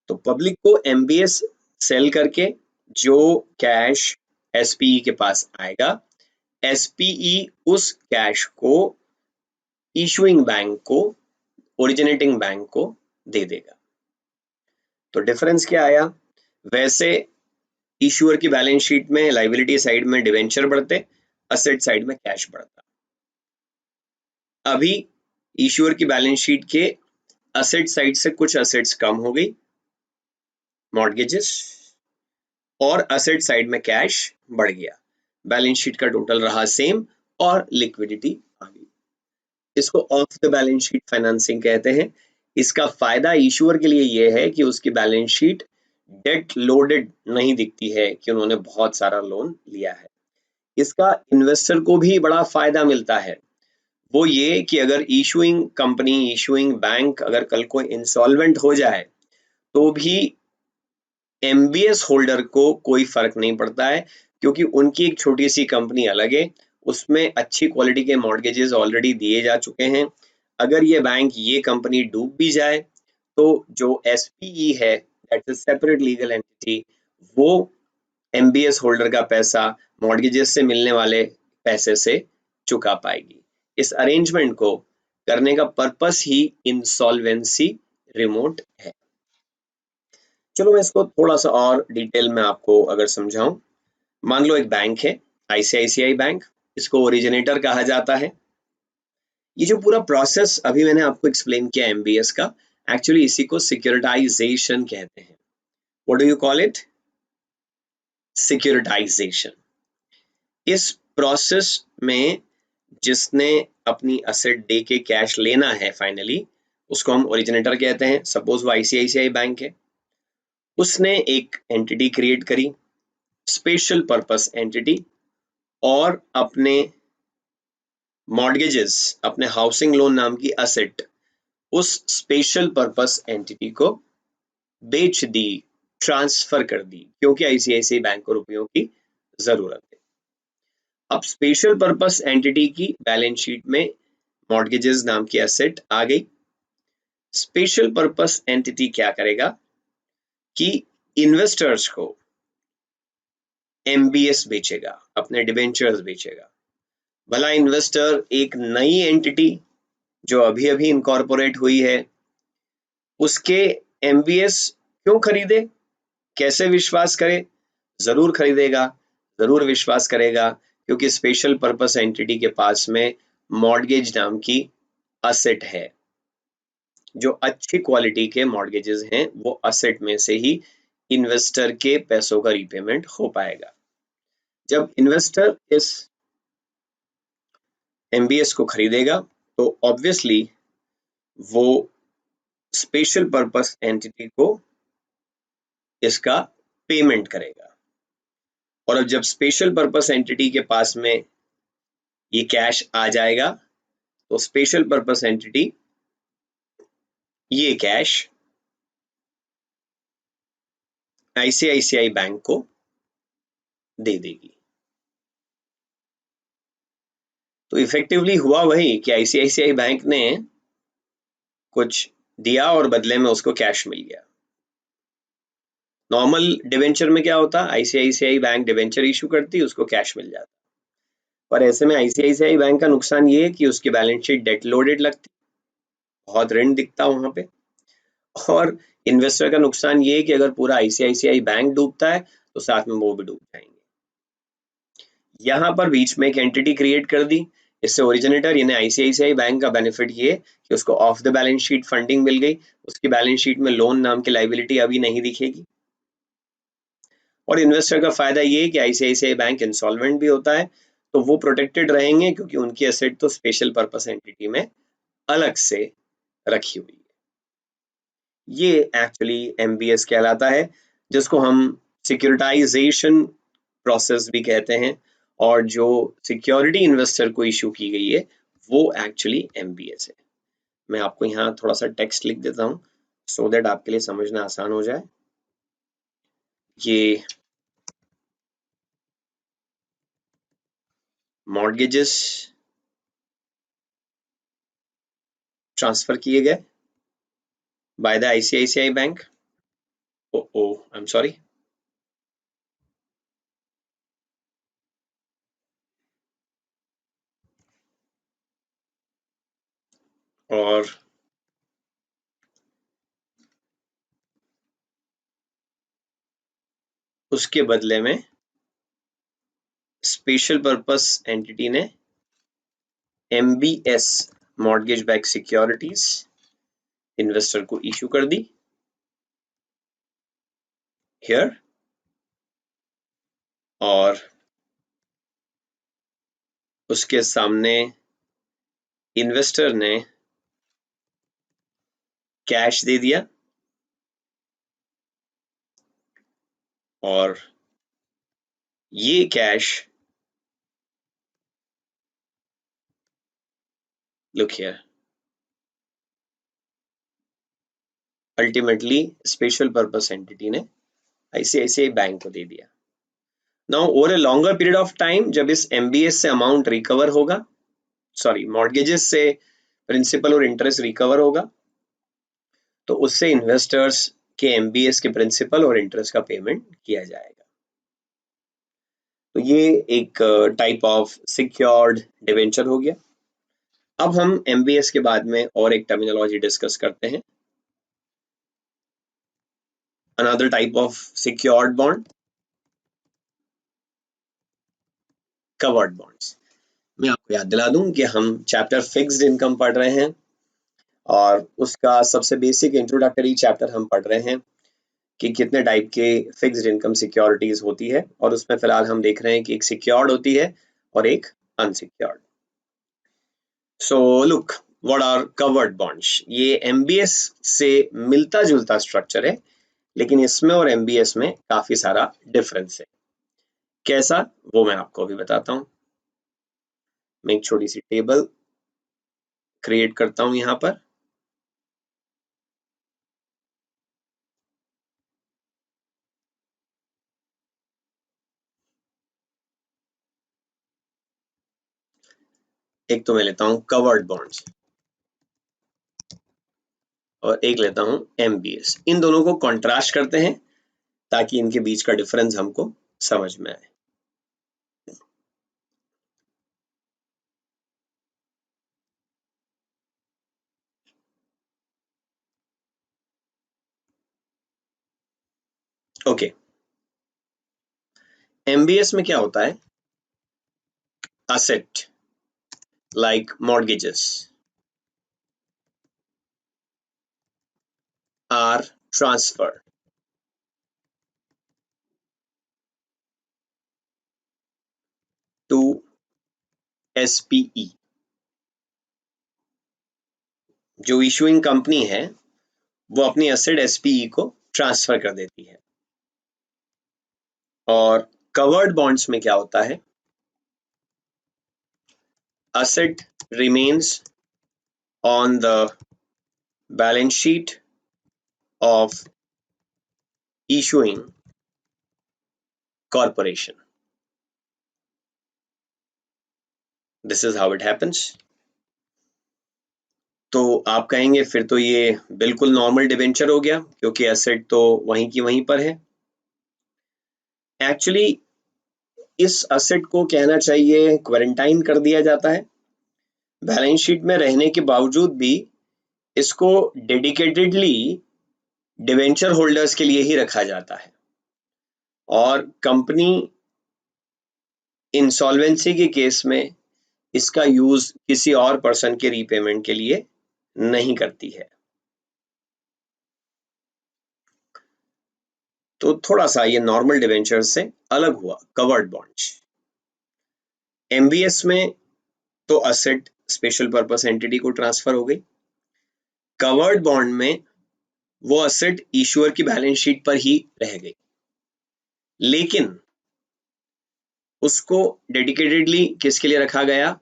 Speaker 1: तो पब्लिक को MBS सेल करके जो कैश SPE के पास आएगा, SPE उस कैश को इशूइंग बैंक को, ओरिजिनेटिंग बैंक को दे देगा। तो डिफरेंस क्या आया? वैसे इशूअर की बैलेंस शीट में लायबिलिटी साइड में डिवेंचर बढ़ते, असेट साइड में कैश बढ़ता। अभी इशूअर की बैलेंस शीट के असेट साइड से कुछ असेट्स कम हो गई, मॉर्गेजेस, और असेट साइड में कैश बढ़ गया, बैलेंस शीट का टोटल रहा सेम और लिक्विडिटी आ गई। इसको of the balance sheet financing कहते हैं। इसका फायदा इशूअर के लिए यह है कि उसकी बैलेंस शीट डेट लोडेड नहीं दिखती है कि उन्होंने बहुत सारा लोन लिया है। इसका इन्वेस्टर को भी बड़ा फायदा मिलता है, वो ये कि अगर इशूइंग कंपनी, इशूइंग बैंक अगर कल को इंसॉल्वेंट हो जाए तो भी MBS होल्डर को कोई फर्क नहीं पड़ता है, क्योंकि उनकी एक छोटी सी कंपनी अलग है, उसमें अच्छी क्वालिटी के मॉर्गेजेस ऑलरेडी दिए जा चुके हैं। अगर ये बैंक, ये कंपनी डूब भी जाए तो जो SPE है, that's a separate legal entity, वो MBS होल्डर का पैसा मॉर्गेजेस से मिलने वाले पैसे से चुका पाएगी। इस अरेंजमेंट को करने का पर्पस ही इंसॉल्वेंसी रिमोट है। चलो मैं इसको थोड़ा सा और डिटेल में आपको अगर समझाऊं, मान लो एक बैंक है आईसीआईसीआई बैंक, इसको ओरिजिनेटर कहा जाता है। ये जो पूरा प्रोसेस अभी मैंने आपको एक्सप्लेन किया एमबीएस का, एक्चुअली इसी को सिक्योरिटाइजेशन कहते हैं। What do you call it? Securitization. इस प्रोसेस में जिसने अपनी असेट दे के कैश लेना है फाइनली, उसको हम ओरिजिनेटर कहते हैं। सपोज वो आईसीआईसीआई बैंक है, उसने एक एंटिटी क्रिएट करी, स्पेशल पर्पस एंटिटी, और अपने मॉर्गेजेस, अपने हाउसिंग लोन नाम की असेट उस स्पेशल पर्पस एंटिटी को बेच दी, ट्रांसफर कर दी, क्योंकि आईसीआईसीआई बैंक को रुपयों की जरूरत है। अब स्पेशल पर्पस एंटिटी की बैलेंस शीट में मॉर्गेजेस नाम की एसेट आ गई। स्पेशल पर्पस एंटिटी क्या करेगा कि इन्वेस्टर्स को एमबीएस बेचेगा, अपने डिबेंचर्स बेचेगा। भला इन्वेस्टर एक नई एंटिटी जो अभी अभी इनकॉर्पोरेट हुई है, उसके एमबीएस क्यों खरीदे, कैसे विश्वास करे? जरूर खरीदेगा, जरूर विश्वास करेगा, क्योंकि स्पेशल पर्पस एंटिटी के पास में मॉर्गेज नाम की असेट है। जो अच्छी क्वालिटी के मॉर्गेजेस हैं, वो असेट में से ही इन्वेस्टर के पैसों का रीपेमेंट हो पाएगा। जब इन्वेस्टर इस एमबीएस को खरीदेगा तो ऑब्वियसली वो स्पेशल पर्पस एंटिटी को इसका पेमेंट करेगा। और अब जब स्पेशल पर्पस एंटिटी के पास में ये कैश आ जाएगा, तो स्पेशल पर्पस एंटिटी ये कैश आईसीआईसीआई बैंक को दे देगी। तो इफेक्टिवली हुआ वही कि आईसीआईसीआई बैंक ने कुछ दिया और बदले में उसको कैश मिल गया। नॉर्मल डिवेंचर में क्या होता, आईसीआईसीआई बैंक डिवेंचर इशू करती, उसको कैश मिल जाता। पर ऐसे में आईसीआईसीआई बैंक का नुकसान ये है कि उसकी बैलेंस शीट डेट लोडेड लगती, बहुत ऋण दिखता वहां पे। और इन्वेस्टर का नुकसान ये है कि अगर पूरा आईसीआईसीआई बैंक डूबता है तो साथ में वो भी डूब जाएंगे। यहाँ पर बीच में एक एंटिटी क्रिएट कर दी, इससे ओरिजिनेटर यानी आईसीआईसीआई बैंक का बेनिफिट ये कि उसको off the balance sheet funding मिल गई, उसकी बैलेंस शीट में लोन नाम की लाइबिलिटी अभी नहीं दिखेगी। और इन्वेस्टर का फायदा ये है कि आईसीआईसीआई बैंक इंसॉल्वेंट भी होता है तो वो प्रोटेक्टेड रहेंगे, क्योंकि उनकी एसेट तो स्पेशल पर्पस एंटिटी में अलग से रखी हुई है। ये एक्चुअली एमबीएस कहलाता है, जिसको हम सिक्योरिटाइजेशन प्रोसेस भी कहते हैं। और जो सिक्योरिटी इन्वेस्टर को इशू की गई है वो एक्चुअली एमबीएस है। मैं आपको यहाँ थोड़ा सा टेक्स्ट लिख देता हूँ सो दैट आपके लिए समझना आसान हो जाए। ये मॉर्गेजेस ट्रांसफर किए गए by the ICICI bank. Oh I am sorry, और उसके बदले में स्पेशल पर्पस एंटिटी ने MBS mortgage back securities investor को इशू कर दी हियर, और उसके सामने इन्वेस्टर ने कैश दे दिया, और ये cash look here ultimately special purpose entity ने आईसीआईसीआई बैंक को दे दिया। Now over a longer period of time, जब इस एमबीएस से अमाउंट रिकवर होगा, सॉरी मॉर्गेजेस से प्रिंसिपल और इंटरेस्ट रिकवर होगा, तो उससे इन्वेस्टर्स के एमबीएस के प्रिंसिपल और इंटरेस्ट का पेमेंट किया जाएगा। तो ये एक टाइप ऑफ सिक्योर्ड डिवेंचर हो गया। अब हम एमबीएस के बाद में और एक टर्मिनोलॉजी डिस्कस करते हैं, another type of secured bond, covered bonds. मैं आपको याद दिला दूं कि हम चैप्टर फिक्स्ड इनकम पढ़ रहे हैं और उसका सबसे बेसिक इंट्रोडक्टरी चैप्टर हम पढ़ रहे हैं कि कितने टाइप के फिक्स्ड इनकम सिक्योरिटीज होती है, और उसमें फिलहाल हम देख रहे हैं कि एक सिक्योर्ड होती है और एक unsecured. So look, what are covered bonds? ये एमबीएस से मिलता जुलता स्ट्रक्चर है, लेकिन इसमें और एमबीएस में काफी सारा डिफरेंस है। कैसा, वो मैं आपको अभी बताता हूं। मैं एक छोटी सी टेबल क्रिएट करता हूं यहां पर। एक तो मैं लेता हूं कवर्ड बॉन्ड्स और एक लेता हूं एमबीएस। इन दोनों को कॉन्ट्रास्ट करते हैं ताकि इनके बीच का डिफरेंस हमको समझ में आए। ओके, एमबीएस में क्या होता है? asset like mortgages are transferred to SPE। जो इशूइंग कंपनी है वो अपनी एसेट एसपीई को ट्रांसफर कर देती है। और कवर्ड बॉन्ड्स में क्या होता है? asset remains on the balance sheet of issuing corporation। This is how it happens। तो आप कहेंगे फिर तो ये बिल्कुल नॉर्मल डिवेंचर हो गया, क्योंकि एसेट तो वहीं की वहीं पर है। एक्चुअली इस एसेट को कहना चाहिए क्वारंटाइन कर दिया जाता है। बैलेंस शीट में रहने के बावजूद भी इसको डेडिकेटेडली डिवेंचर होल्डर्स के लिए ही रखा जाता है, और कंपनी इंसॉल्वेंसी के केस में इसका यूज किसी और पर्सन के रीपेमेंट के लिए नहीं करती है। तो थोड़ा सा ये नॉर्मल डिवेंचर से अलग हुआ कवर्ड बॉन्ड्स। एमबीएस में तो एसेट स्पेशल पर्पस एंटिटी को ट्रांसफर हो गई। कवर्ड बॉन्ड में वो एसेट इशूअर की बैलेंस शीट पर ही रह गई, लेकिन उसको डेडिकेटेडली किसके लिए रखा गया?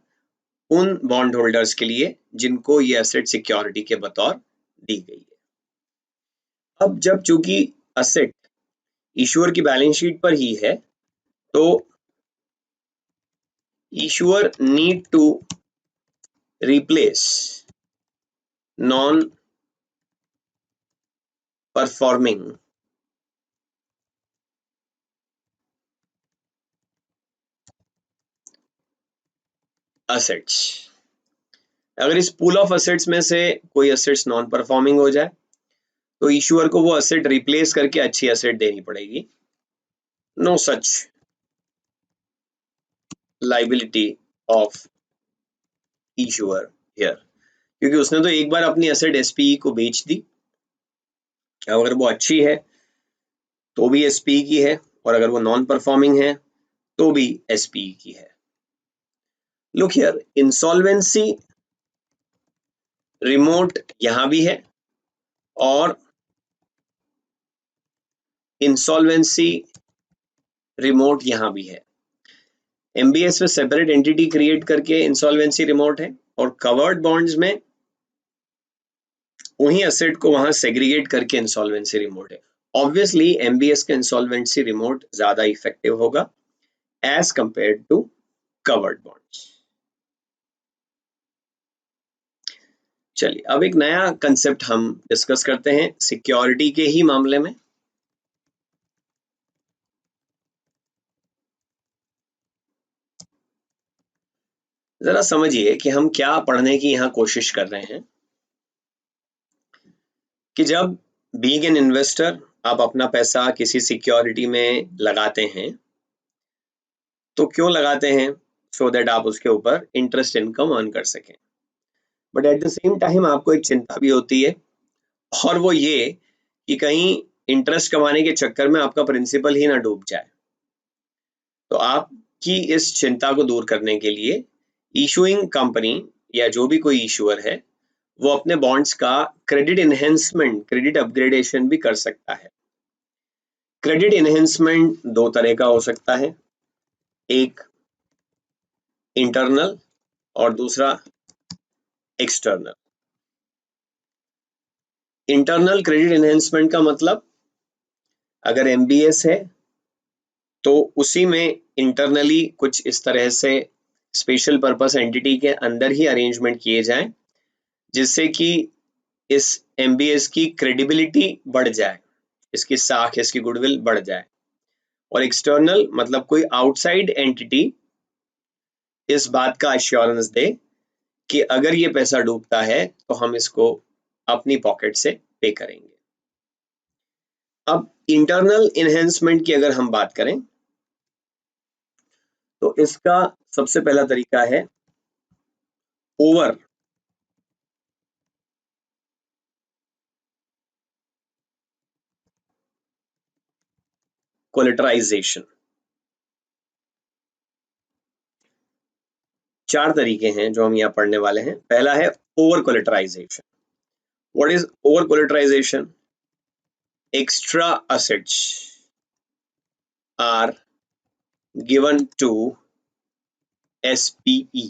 Speaker 1: उन बॉन्ड होल्डर्स के लिए जिनको ये एसेट सिक्योरिटी के बतौर दी गई है। अब जब चूंकि एसेट इशूअर की बैलेंस शीट पर ही है, तो issuer need to replace non performing assets. अगर इस पूल ऑफ एसेट्स में से कोई एसेट्स नॉन परफॉर्मिंग हो जाए तो इशूअर को वो एसेट रिप्लेस करके अच्छी एसेट देनी पड़ेगी। No such liability of issuer here, क्योंकि उसने तो एक बार अपनी एसेट एसपीई को बेच दी। अगर वो अच्छी है तो भी एसपीई की है, और अगर वो नॉन परफॉर्मिंग है तो भी एसपीई की है। लुक हियर, इंसॉल्वेंसी रिमोट यहां भी है और इंसॉल्वेंसी रिमोट यहां भी है। एमबीएस में सेपरेट एंटिटी क्रिएट करके इंसॉल्वेंसी रिमोट है, और कवर्ड बॉन्ड्स में वही एसेट को वहां सेग्रीगेट करके इंसॉल्वेंसी रिमोट है। ऑब्वियसली एमबीएस का इंसॉल्वेंसी रिमोट ज्यादा इफेक्टिव होगा as compared to covered bonds. चलिए अब एक नया कंसेप्ट हम डिस्कस करते हैं सिक्योरिटी के ही मामले में। जरा समझिए कि हम क्या पढ़ने की यहां कोशिश कर रहे हैं। कि जब बीइंग एन इन्वेस्टर आप अपना पैसा किसी सिक्योरिटी में लगाते हैं, तो क्यों लगाते हैं? सो दैट आप उसके ऊपर इंटरेस्ट इनकम अर्न कर सकें। But at the same time आपको एक चिंता भी होती है, और वो ये कि कहीं इंटरेस्ट कमाने के चक्कर में आपका प्रिंसिपल ही ना डूब जाए। तो आपकी इस चिंता को दूर करने के लिए इशूइंग कंपनी या जो भी कोई इशूअर है, वो अपने बॉन्ड्स का क्रेडिट इनहेंसमेंट, क्रेडिट अपग्रेडेशन भी कर सकता है। क्रेडिट इनहेंसमेंट दो तरह का हो सकता है, एक इंटरनल और दूसरा एक्सटर्नल। इंटरनल क्रेडिट इनहेंसमेंट का मतलब, अगर एमबीएस है तो उसी में इंटरनली कुछ इस तरह से स्पेशल पर्पस एंटिटी के अंदर ही अरेंजमेंट किए जाएं, जिससे कि इस एमबीएस की क्रेडिबिलिटी बढ़ जाए, इसकी साख, इसकी गुडविल बढ़ जाए। और एक्सटर्नल मतलब कोई आउटसाइड एंटिटी इस बात का अश्योरेंस दे कि अगर ये पैसा डूबता है तो हम इसको अपनी पॉकेट से पे करेंगे। अब इंटरनल इनहेंसमेंट की अगर हम बात करें तो इसका सबसे पहला तरीका है ओवर कोलेटराइजेशन। चार तरीके हैं जो हम यहाँ पढ़ने वाले हैं। पहला है over collateralization. What is over collateralization? Extra assets are given to SPE.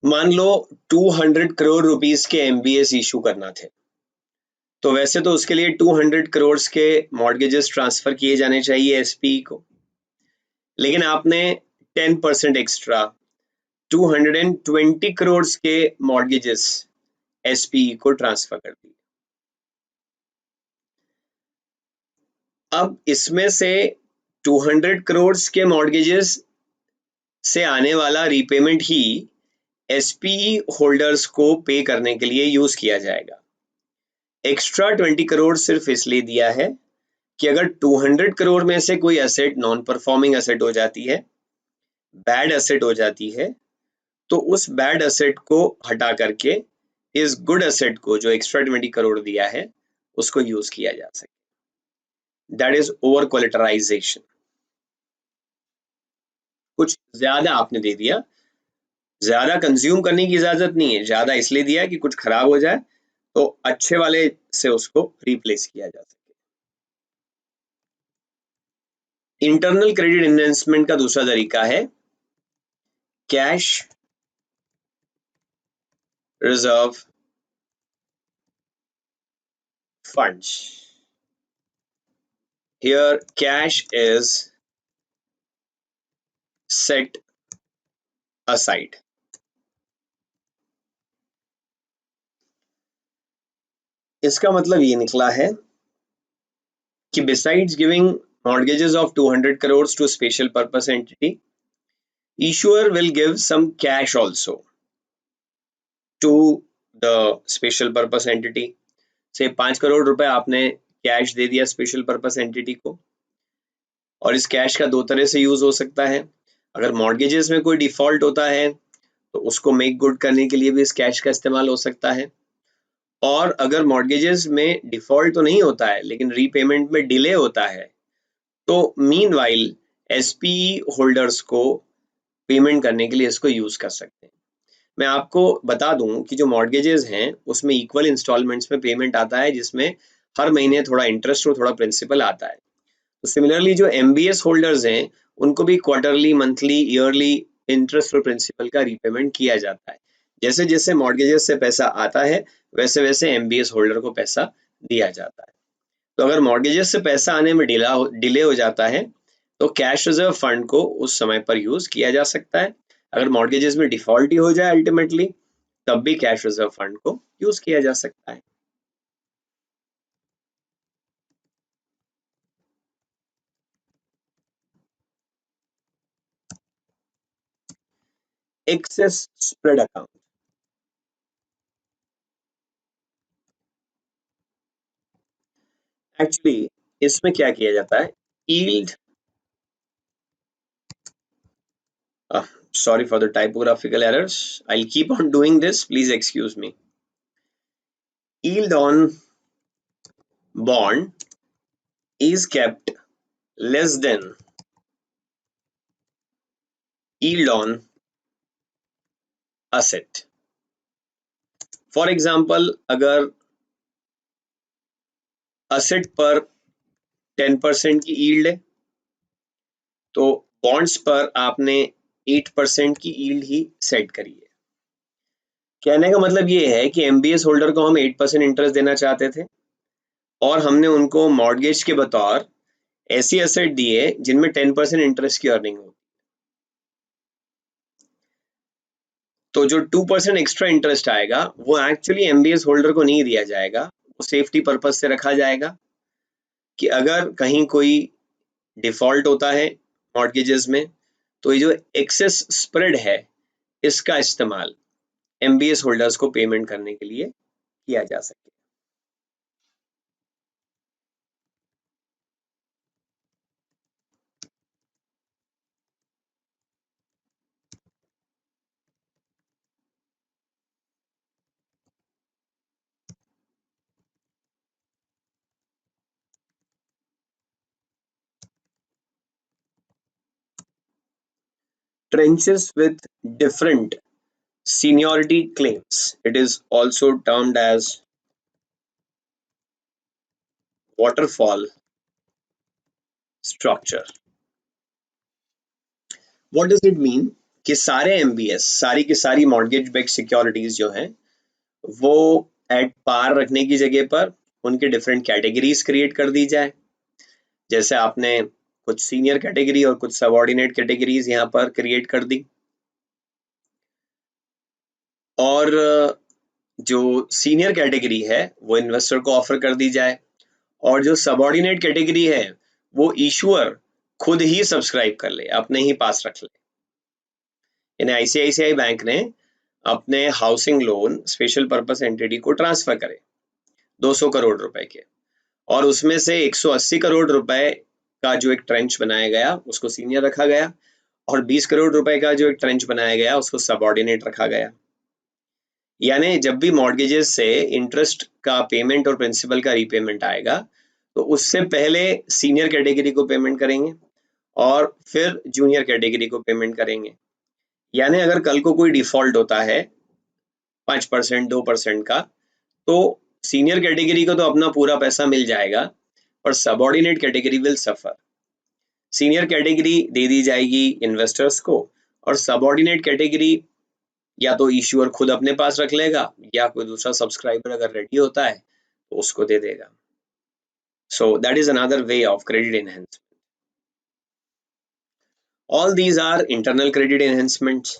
Speaker 1: मान लो 200 करोड़ रुपीस के एमबीएस इशू करना थे, तो वैसे तो उसके लिए 200 करोड़ के मॉर्गेजेस ट्रांसफर किए जाने चाहिए एसपीई को, लेकिन आपने 10% एक्स्ट्रा 220 करोड़ के मॉर्गेजेस एसपीई को ट्रांसफर कर दिए। अब इसमें से 200 करोड़ के मॉर्गेजेस से आने वाला रीपेमेंट ही एसपीई होल्डर्स को पे करने के लिए यूज किया जाएगा। एक्स्ट्रा 20 करोड़ सिर्फ इसलिए दिया है कि अगर 200 करोड़ में से कोई एसेट नॉन परफॉर्मिंग एसेट हो जाती है, बैड एसेट हो जाती है, तो उस बैड एसेट को हटा करके इस गुड एसेट को जो एक्स्ट्रा 20 करोड़ दिया है उसको यूज किया जा सके। That is over collateralization. कुछ ज्यादा आपने दे दिया, ज्यादा कंज्यूम करने की इजाजत नहीं है, ज्यादा इसलिए दिया कि कुछ खराब हो जाए तो अच्छे वाले से उसको रिप्लेस किया जा सके। इंटरनल क्रेडिट इन्वेस्टमेंट का दूसरा तरीका है cash reserve funds. Here cash is set aside. इसका मतलब ये निकला है कि besides giving mortgages of 200 crores to special purpose entity, issuer will give some cash also to the special purpose entity. से 5 करोड़ रुपए आपने कैश दे दिया स्पेशल पर्पस एंटिटी को, और इस कैश का दो तरह से यूज हो सकता है। अगर मॉर्गेजेस में कोई डिफॉल्ट होता है तो उसको मेक गुड करने के लिए भी इस कैश का इस्तेमाल हो सकता है, और अगर मॉर्गेजेस में डिफॉल्ट तो नहीं होता है लेकिन रीपेमेंट में डिले होता है, तो मीनवाइल एसपीई होल्डर्स को पेमेंट करने के लिए इसको यूज कर सकते हैं। मैं आपको बता दूं कि जो मॉर्गेजेस हैं उसमें इक्वल इंस्टॉलमेंट्स में पेमेंट आता है, जिसमें हर महीने थोड़ा इंटरेस्ट और थोड़ा प्रिंसिपल आता है। तो सिमिलरली जो एमबीएस होल्डर्स हैं उनको भी क्वार्टरली, मंथली, ईयरली इंटरेस्ट और प्रिंसिपल का रीपेमेंट किया जाता है। जैसे जैसे मॉर्गेजेस से पैसा आता है वैसे वैसे एमबीएस होल्डर को पैसा दिया जाता है। तो अगर मॉर्गेजेस से पैसा आने में डिले हो जाता है तो कैश रिजर्व फंड को उस समय पर यूज किया जा सकता है। अगर मॉर्गेजेस में डिफॉल्ट ही हो जाए अल्टीमेटली, तब भी कैश रिजर्व फंड को यूज किया जा सकता है। Excess spread. Account.
Speaker 2: 'Excess spread account'. 'Excess spread account' is a spread account. 'Excess spread account' is a spread account that is used to
Speaker 1: actually इसमें क्या किया जाता है, yield, sorry for the typographical errors, I'll keep on doing this, please excuse me. Yield on bond is kept less than yield on asset. For example, अगर asset पर 10% की yield है तो bonds पर आपने 8% की yield ही सेट करी है। कहने का मतलब ये है कि MBS होल्डर को हम 8% इंटरेस्ट देना चाहते थे और हमने उनको मॉर्गेज के बतौर ऐसी एसेट दिए जिनमें 10% इंटरेस्ट की अर्निंग हो। तो जो 2% एक्स्ट्रा इंटरेस्ट आएगा वो एक्चुअली MBS होल्डर को नहीं दिया जाएगा, वो सेफ्टी पर्पज से रखा जाएगा कि अगर कहीं कोई डिफॉल्ट होता है मॉर्गेजेस में तो ये जो एक्सेस स्प्रेड है इसका इस्तेमाल MBS होल्डर्स को पेमेंट करने के लिए किया जा सके। Trenches with different seniority claims. It is also termed as waterfall structure. What does it mean? कि सारे MBS, सारी की सारी मॉर्गेज बैक्ड सिक्योरिटीज जो हैं वो एट पार रखने की जगह पर उनके डिफरेंट कैटेगरीज क्रिएट कर दी जाए। जैसे आपने कुछ सीनियर कैटेगरी और कुछ सबऑर्डिनेट कैटेगरीज यहाँ पर क्रिएट कर दी और जो सीनियर कैटेगरी है वो इन्वेस्टर को ऑफर कर दी जाए और जो सबऑर्डिनेट कैटेगरी है वो इशूअर खुद ही सब्सक्राइब कर ले, अपने ही पास रख ले। यानी ICICI बैंक ने अपने housing loan special purpose entity को ट्रांसफर करे 200 करोड़ रुपए के और उसमें से 180 करोड़ रुपए का जो एक ट्रेंच बनाया गया उसको सीनियर रखा गया और 20 करोड़ रुपए का जो एक ट्रेंच बनाया गया उसको सबऑर्डिनेट रखा गया। यानी जब भी मॉर्गेजेस से इंटरेस्ट का पेमेंट और प्रिंसिपल का रीपेमेंट आएगा तो उससे पहले सीनियर कैटेगरी को पेमेंट करेंगे और फिर जूनियर कैटेगरी को पेमेंट करेंगे। यानी अगर कल को कोई डिफॉल्ट होता है 5% 2% का तो सीनियर कैटेगरी को तो अपना पूरा पैसा मिल जाएगा और subordinate category will suffer. Senior category दे दी जाएगी इन्वेस्टर्स को और सबऑर्डिनेट कैटेगरी या तो इश्यूअर खुद अपने पास रख लेगा या कोई दूसरा सब्सक्राइबर अगर रेडी होता है तो उसको दे देगा। So that is another way of credit enhancement. All these are internal credit enhancements.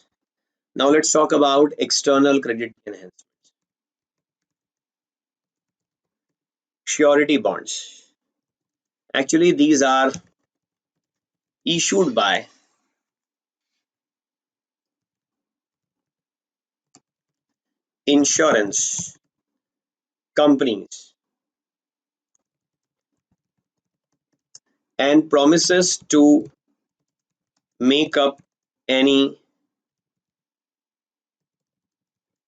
Speaker 1: Now let's talk about external credit enhancements. Surety bonds. Actually, these are issued by insurance companies and promises to make up any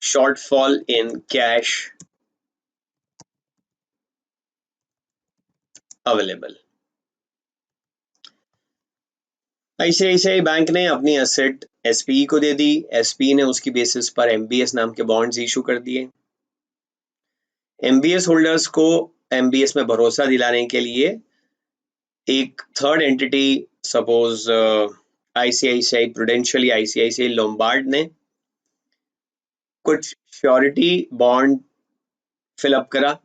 Speaker 1: shortfall in cash available. ICICI bank ने अपनी asset SPE को दे दी, SPE ने उसकी basis पर MBS नाम के bonds issue कर दिए। MBS होल्डर्स को MBS में भरोसा दिलाने के लिए एक third entity suppose ICICI prudential या ICICI लोम्बार्ड ने कुछ श्योरिटी बॉन्ड फिलअप करा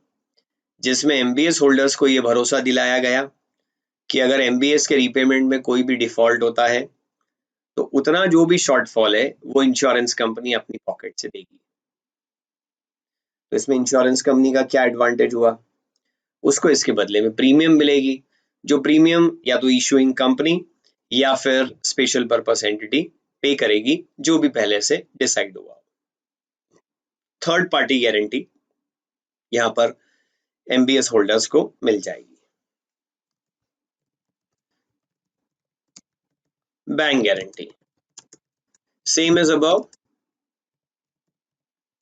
Speaker 1: जिसमें MBS होल्डर्स को ये भरोसा दिलाया गया कि अगर MBS के रीपेमेंट में कोई भी डिफॉल्ट होता है तो उतना जो भी शॉर्टफॉल है वो इंश्योरेंस कंपनी अपनी पॉकेट से देगी। तो इसमें इंश्योरेंस कंपनी का क्या एडवांटेज हुआ, उसको इसके बदले में प्रीमियम मिलेगी जो प्रीमियम या तो इशूइंग कंपनी या फिर स्पेशल पर्पस एंटिटी पे करेगी जो भी पहले से डिसाइड हुआ। थर्ड पार्टी गारंटी यहाँ पर MBS होल्डर्स को मिल जाएगी। bank guarantee. Same as above,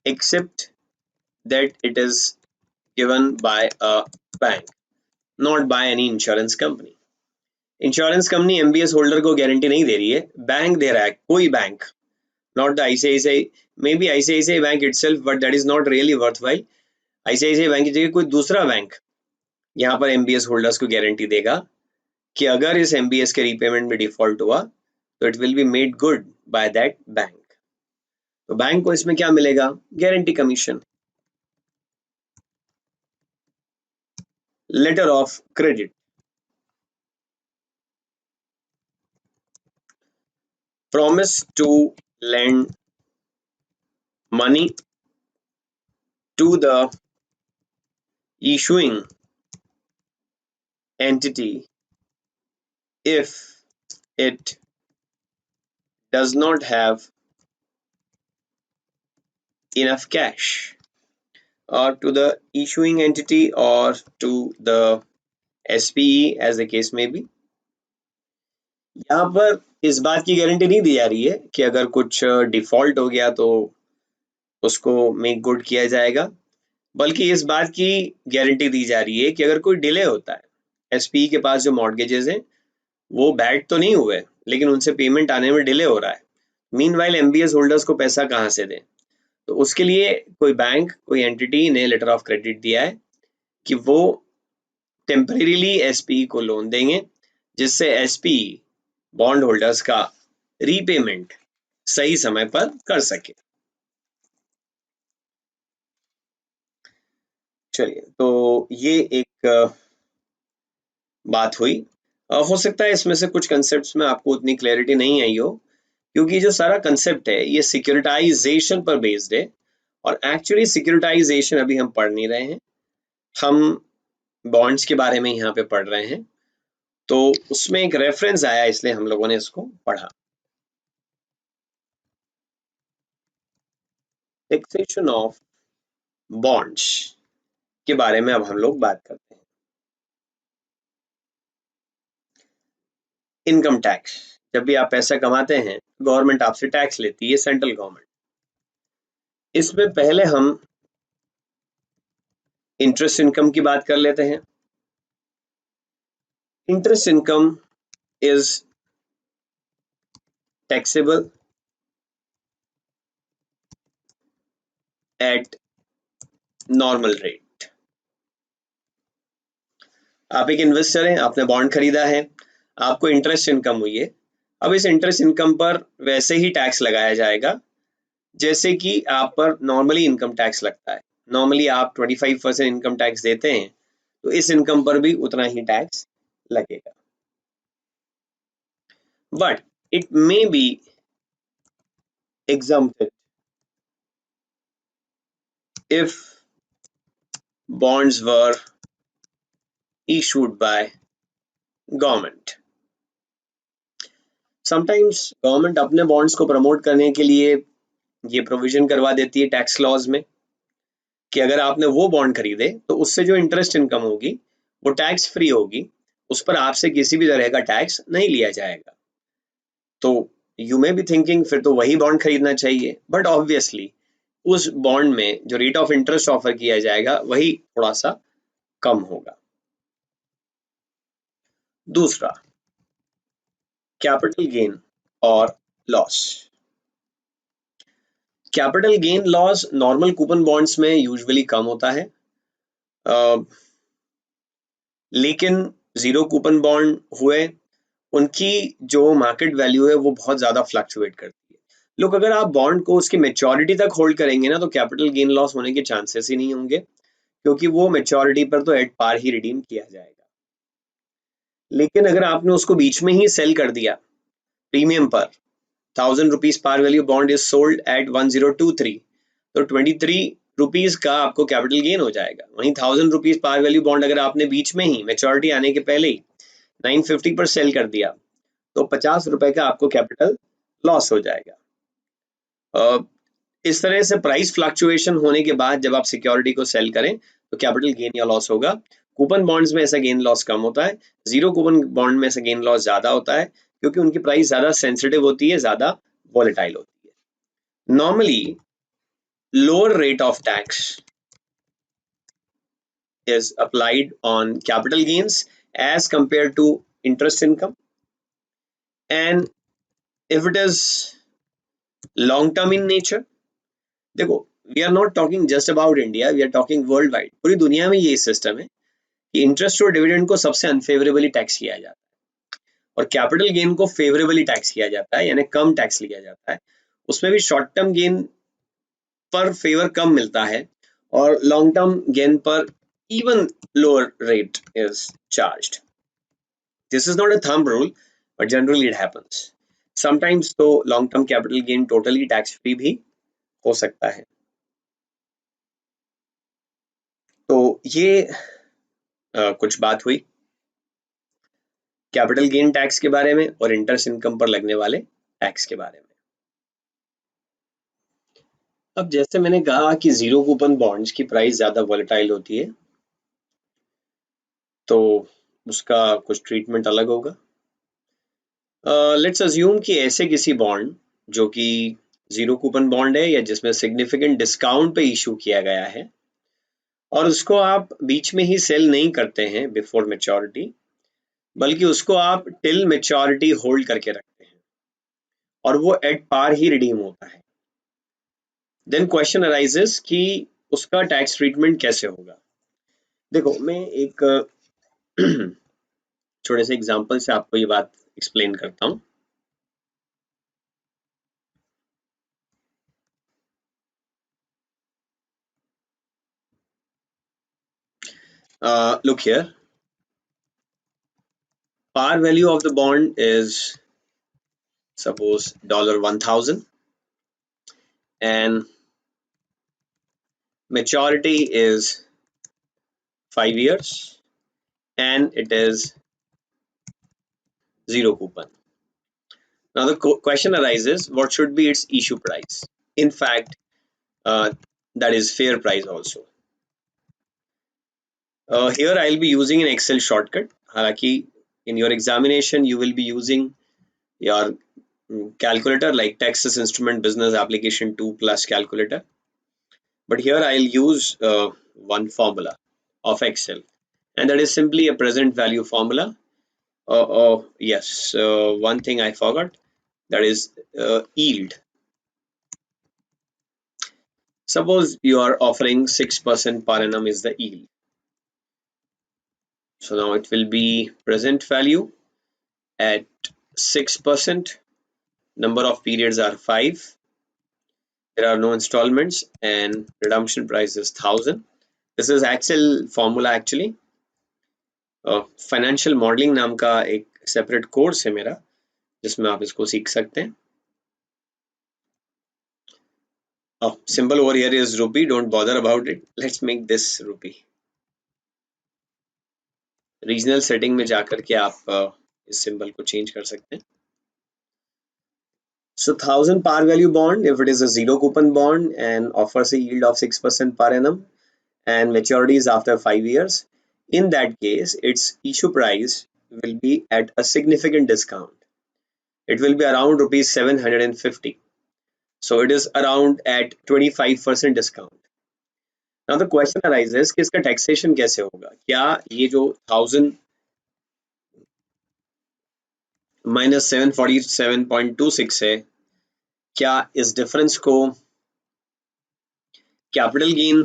Speaker 1: except that it is given by a bank, not by any insurance company. Insurance company MBS holder को गारंटी नहीं दे रही है, बैंक दे रहा है, कोई bank, not the ICICI, may be ICICI bank itself, but that is not really worthwhile. ICICI bank की जगह कोई दूसरा बैंक यहाँ पर एमबीएस होल्डर्स को गारंटी देगा कि अगर इस एमबीएस के रीपेमेंट में डिफॉल्ट हुआ तो it will be made good by that bank. तो बैंक को इसमें क्या मिलेगा? Guarantee commission. Letter of credit, promise to lend money to the issuing entity if it does not have enough cash, or to the issuing entity or to the SPE as the case may be। यहाँ पर इस बात की guarantee नहीं दी जा रही है कि अगर कुछ डिफॉल्ट हो गया तो उसको मेक गुड किया जाएगा, बल्कि इस बात की गारंटी दी जा रही है कि अगर कोई डिले होता है, एसपीई के पास जो मॉर्गेजेस हैं वो बैड तो नहीं हुए लेकिन उनसे पेमेंट आने में डिले हो रहा है, मीनवाइल एमबीएस होल्डर्स को पैसा कहाँ से दें? तो उसके लिए कोई बैंक, कोई एंटिटी ने लेटर ऑफ क्रेडिट दिया है कि वो टेम्परेरीली एसपीई को लोन देंगे जिससे एसपीई बॉन्ड होल्डर्स का रीपेमेंट सही समय पर कर सके। चलिए, तो ये एक बात हुई। हो सकता है इसमें से कुछ कंसेप्ट्स में आपको उतनी क्लैरिटी नहीं आई हो, क्योंकि जो सारा कंसेप्ट है ये सिक्योरिटाइजेशन पर बेस्ड है, और एक्चुअली सिक्योरिटाइजेशन अभी हम पढ़ नहीं रहे हैं, हम बॉन्ड्स के बारे में यहाँ पे पढ़ रहे हैं। तो उसमें एक रेफरेंस आया इसलिए हम लोगों ने इसको पढ़ा। टैक्सेशन ऑफ बॉन्ड्स के बारे में अब हम लोग बात करते हैं। इनकम टैक्स, जब भी आप पैसा कमाते हैं गवर्नमेंट आपसे टैक्स लेती है, सेंट्रल गवर्नमेंट। इसमें पहले हम इंटरेस्ट इनकम की बात कर लेते हैं। Interest income is taxable at normal rate. आप एक इन्वेस्टर हैं, आपने बॉन्ड खरीदा है, आपको इंटरेस्ट इनकम हुई है। अब इस इंटरेस्ट इनकम पर वैसे ही टैक्स लगाया जाएगा जैसे कि आप पर नॉर्मली इनकम टैक्स लगता है। नॉर्मली आप 25% इनकम टैक्स देते हैं, तो इस इनकम पर भी उतना ही टैक्स लगेगा। But it may be exempted if bonds were issued by government। Sometimes government अपने बॉन्ड्स को प्रमोट करने के लिए ये प्रोविजन करवा देती है टैक्स लॉज में कि अगर आपने वो बॉन्ड खरीदे तो उससे जो इंटरेस्ट इनकम होगी वो टैक्स फ्री होगी, उस पर आपसे किसी भी तरह का टैक्स नहीं लिया जाएगा। तो यू मे बी थिंकिंग फिर तो वही बॉन्ड खरीदना चाहिए, बट ऑब्वियसली उस बॉन्ड में जो रेट ऑफ इंटरेस्ट ऑफर किया जाएगा वही थोड़ा सा कम होगा। दूसरा, कैपिटल गेन और loss. Capital gain loss normal coupon bonds में यूजुअली कम होता है, लेकिन जीरो कूपन बॉन्ड हुए उनकी जो मार्केट वैल्यू है वो बहुत ज्यादा फ्लक्चुएट करती है। लोग, अगर आप बॉन्ड को उसकी मैच्योरिटी तक होल्ड करेंगे ना तो कैपिटल गेन लॉस होने के चांसेस ही नहीं होंगे, क्योंकि वो मैच्योरिटी पर तो एट पार ही रिडीम किया जाएगा। लेकिन अगर आपने उसको बीच में ही सेल कर दिया प्रीमियम पर, 1000 rupees par value bond is sold at 1023, तो 23 रुपीज का आपको कैपिटल गेन हो जाएगा। वहीं 1000 रुपीज पार वैल्यू बॉन्ड अगर आपने बीच में ही मैच्योरिटी आने के पहले ही 950 पर सेल कर दिया तो 50 रुपए का आपको कैपिटल लॉस हो जाएगा। इस तरह से प्राइस फ्लक्चुएशन होने के बाद जब आप सिक्योरिटी को सेल करें तो कैपिटल गेन या लॉस होगा। कूपन बॉन्ड्स में ऐसा गेन लॉस कम होता है, जीरो कूपन बॉन्ड में ऐसा गेन लॉस ज्यादा होता है, क्योंकि उनकी प्राइस ज्यादा सेंसिटिव होती है, ज्यादा वॉलेटाइल होती है। Normally lower rate of tax is applied on capital gains as compared to interest income, and if it is long term in nature, देखो we are not talking just about India, we are talking worldwide, पूरी दुनिया में ये system है कि interest और dividend को सबसे अनफेवरेबली टैक्स किया जाता है और कैपिटल गेन को फेवरेबली टैक्स किया जाता है, यानी कम टैक्स लिया जाता है। उसमें भी शॉर्ट टर्म गेन पर फेवर कम मिलता है और लॉन्ग टर्म गेन पर even lower rate is charged. This is not a thumb rule, but generally it happens. Sometimes तो long term capital gain totally tax free भी हो सकता है। तो ये कुछ बात हुई कैपिटल गेन टैक्स के बारे में और इंटरेस्ट इनकम पर लगने वाले टैक्स के बारे में। अब जैसे मैंने कहा कि जीरो कूपन बॉन्ड्स की प्राइस ज्यादा वॉलेटाइल होती है, तो उसका कुछ ट्रीटमेंट अलग होगा। लेट्स अज्यूम कि ऐसे किसी बॉन्ड जो कि जीरो कूपन बॉन्ड है या जिसमें सिग्निफिकेंट डिस्काउंट पे इशू किया गया है और उसको आप बीच में ही सेल नहीं करते हैं बिफोर मैच्योरिटी, बल्कि उसको आप टिल मैच्योरिटी होल्ड करके रखते हैं और वो एट पार ही रिडीम होता है, देन क्वेश्चन अराइजेस कि उसका टैक्स ट्रीटमेंट कैसे होगा। देखो मैं एक छोटे से एग्जांपल से आपको ये बात एक्सप्लेन करता हूँ। Look here, par value of the bond is suppose $1,000 and maturity is 5 years and it is zero coupon. Now the question arises, what should be its issue price? In fact, that is fair price also. Here I'll be using an Excel shortcut. हालांकि in your examination you will be using your calculator like Texas Instrument Business Application 2 plus calculator, but here I'll use one formula of Excel, and that is simply a present value formula. Oh yes, one thing I forgot, that is yield. Suppose you are offering 6% per annum is the yield. So now it will be present value at 6%. Number of periods are 5. There are no installments and redemption price is 1000. This is Excel formula actually. Financial modeling नाम का एक separate course है मेरा जिसमें आप इसको सीख सकते हैं। Symbol over here is rupee, don't bother about it. Let's make this rupee. Regional setting में जाकर के आप इस सिंबल को चेंज कर सकते हैं। So 1000 par value bond if it is a zero coupon bond and offers a yield of 6% per annum and maturity is after 5 years. In that case, its issue price will be at a significant discount. It will be around rupees 750. So it is around at 25% discount. Now the question arises कि इसका taxation कैसे होगा? क्या ये जो 1000 minus 747.26 है, क्या इस डिफरेंस को कैपिटल गेन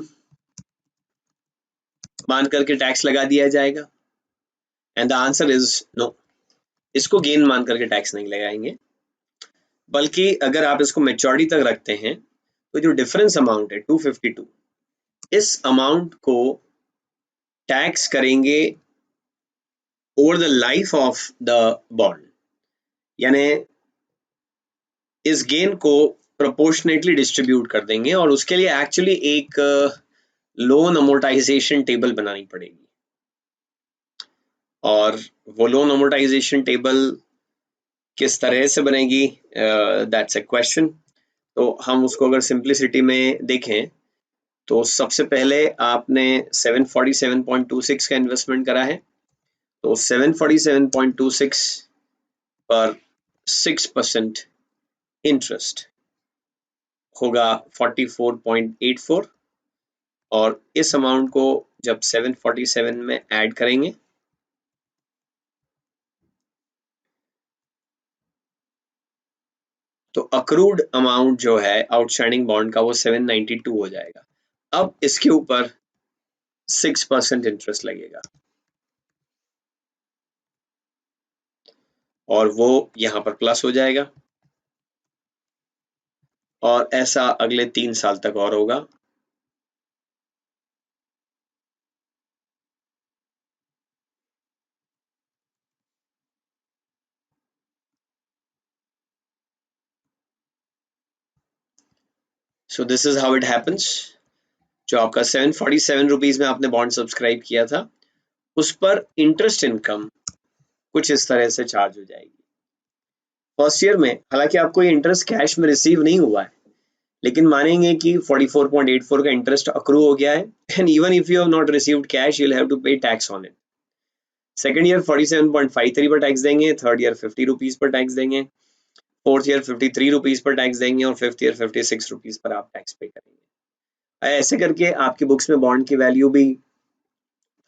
Speaker 1: मान करके टैक्स लगा दिया जाएगा? And the answer is no, इसको गेन मान करके टैक्स नहीं लगाएंगे, बल्कि अगर आप इसको मैच्योरिटी तक रखते हैं तो जो डिफरेंस अमाउंट है 252, इस अमाउंट को टैक्स करेंगे over the life of the bond, यानी इस गेन को प्रोपोर्शनेटली डिस्ट्रीब्यूट कर देंगे और उसके लिए एक्चुअली एक लोन अमोर्टाइजेशन टेबल बनानी पड़ेगी। और वो लोन अमोर्टाइजेशन टेबल किस तरह से बनेगी, दैट्स अ क्वेश्चन। तो हम उसको अगर सिंप्लिसिटी में देखें तो सबसे पहले आपने 747.26 का इन्वेस्टमेंट करा है, तो 747.26 पर 6% इंटरेस्ट होगा 44.84, और इस अमाउंट को जब 747 में ऐड करेंगे तो अक्रूड अमाउंट जो है आउटस्टैंडिंग बॉन्ड का वो 792 हो जाएगा। अब इसके ऊपर 6% इंटरेस्ट लगेगा और वो यहाँ पर प्लस हो जाएगा, और ऐसा अगले 3 साल तक और होगा। सो this is how it happens. जो आपका 747 रुपीज में आपने बॉन्ड सब्सक्राइब किया था उस पर इंटरेस्ट इनकम कुछ इस तरह से चार्ज हो जाएगी। फर्स्ट ईयर में हालांकि आपको ये इंटरेस्ट कैश में रिसीव नहीं हुआ है, लेकिन मानेंगे कि 44.84 का इंटरेस्ट अक्रू हो गया है, and even if you have not received cash you will have to pay tax on it. Second year 47.53 पर टैक्स देंगे, थर्ड ईयर 50 रुपीज पर टैक्स देंगे, फोर्थ ईयर 53 रुपीज पर टैक्स देंगे, और फिफ्थ ईयर 56 रुपीज पर आप tax पे करेंगे। ऐसे करके आपकी बुक्स में बॉन्ड की वैल्यू भी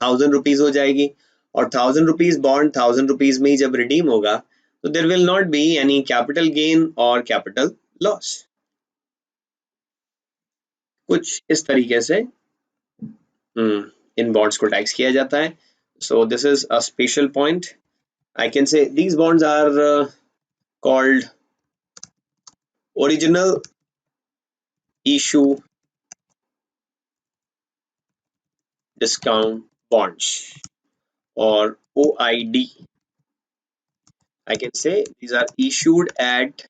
Speaker 1: 1000 रुपीज हो जाएगी, और 1000 रुपीज बॉन्ड 1000 रुपीज में ही जब रिडीम होगा तो there will not be any capital gain और कैपिटल लॉस। कुछ इस तरीके से इन बॉन्ड्स को टैक्स किया जाता है। So this is a special point. I can say these bonds are called original issue discount bonds, or OID. I can say these are issued at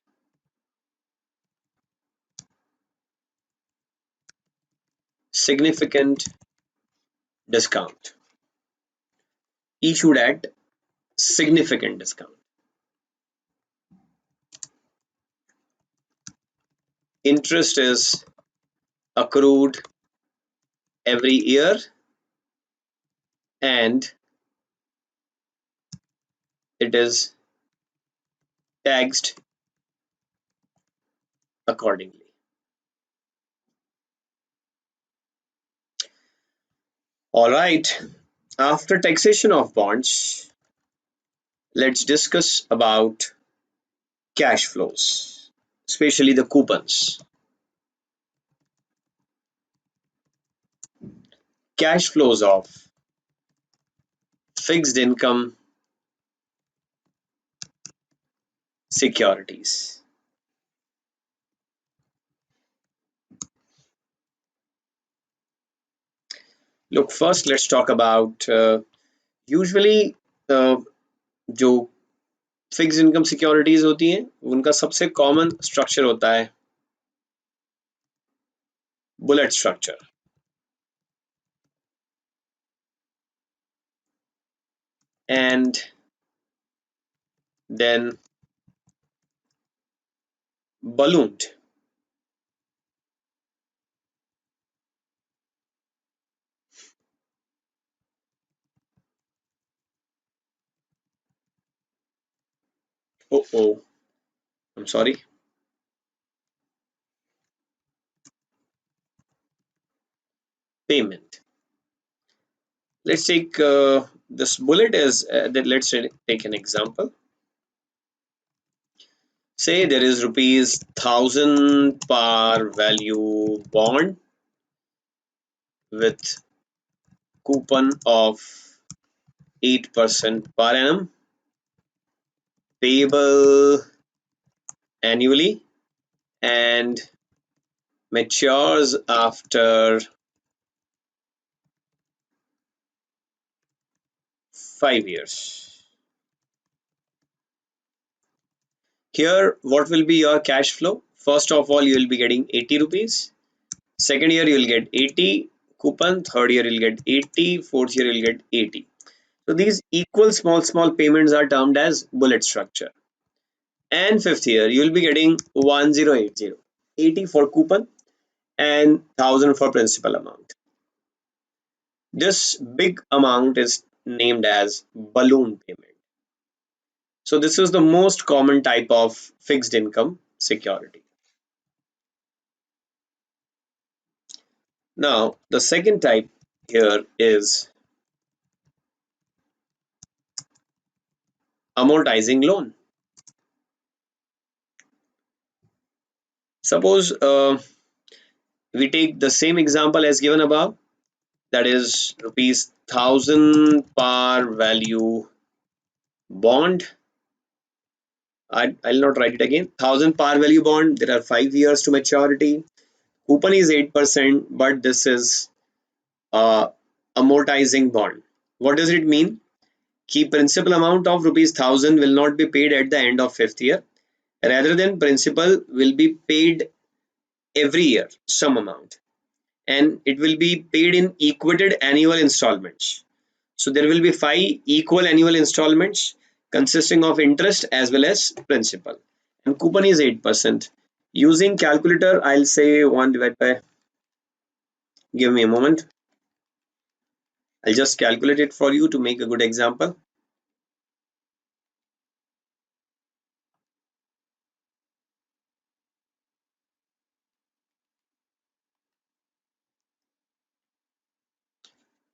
Speaker 1: significant discount. Issued at significant discount. Interest is accrued every year and it is taxed accordingly. All right, after taxation of bonds, let's discuss about cash flows, especially the coupons. Cash flows of fixed income securities. Look, first let's talk about usually जो fixed income securities होती हैं उनका सबसे common structure होता है bullet structure, and then ballooned. Oh, I'm sorry. Payment. Let's take this bullet as that. Let's take an example. Say there is rupees 1000 par value bond with coupon of 8% per annum, payable annually, and matures after 5 years. Here, what will be your cash flow? First of all, you will be getting 80 rupees. Second year, you will get 80 coupon. Third year, you'll get 80. Fourth year, you'll get 80. So these equal small payments are termed as bullet structure. And fifth year, you will be getting 1080. 80 for coupon and 1000 for principal amount. This big amount is named as balloon payment. So this is the most common type of fixed income security. Now, the second type here is amortizing loan. Suppose we take the same example as given above, that is rupees 1000 par value bond. I'll not write it again. 1000 par value bond. There are 5 years to maturity. Coupon is 8%, but this is amortizing bond. What does it mean? Key principal amount of rupees 1000 will not be paid at the end of 5th year. Rather than principal will be paid every year, some amount, and it will be paid in equated annual installments. So there will be 5 equal annual installments consisting of interest as well as principal, and coupon is 8%. Using calculator, I'll say 1 divided by, give me a moment, I'll just calculate it for you to make a good example.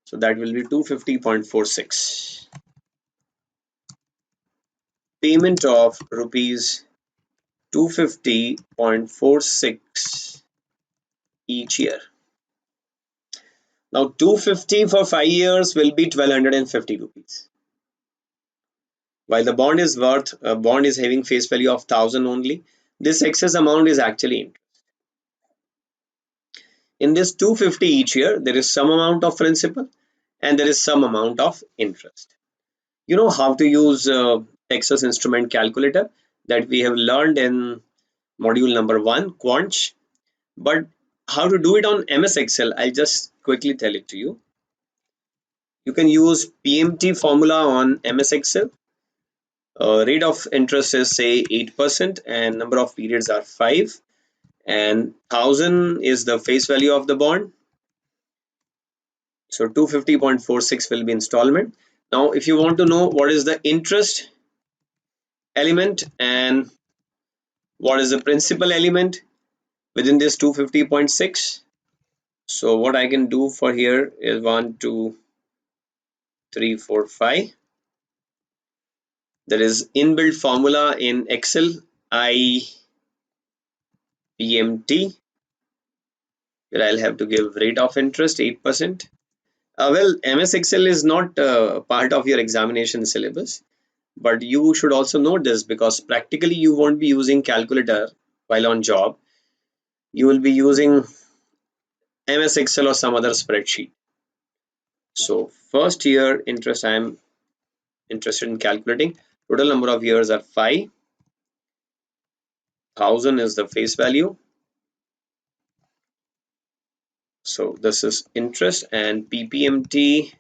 Speaker 1: So that will be 250.46. Payment of rupees 250.46 each year. Now 250 for 5 years will be 1250 rupees. While the bond is having face value of 1000 only, this excess amount is actually interest. In this 250 each year, there is some amount of principal and there is some amount of interest. You know how to use Texas Instrument Calculator that we have learned in module number 1, Quants, but how to do it on MS Excel, I'll just quickly tell it to you. You can use PMT formula on MS Excel. Rate of interest is say 8% and number of periods are 5, and 1000 is the face value of the bond. So 250.46 will be installment. Now if you want to know what is the interest element and what is the principal element within this 250.6, so what I can do for here is 1 2 3 4 5. There is inbuilt formula in Excel, IPMT. Here I'll have to give rate of interest 8%. Well, MS Excel is not part of your examination syllabus, but you should also know this because practically you won't be using calculator while on job. You will be using MS Excel or some other spreadsheet. So first year interest I am interested in calculating. Total number of years are 5. 1000 is the face value. So this is interest and PPMT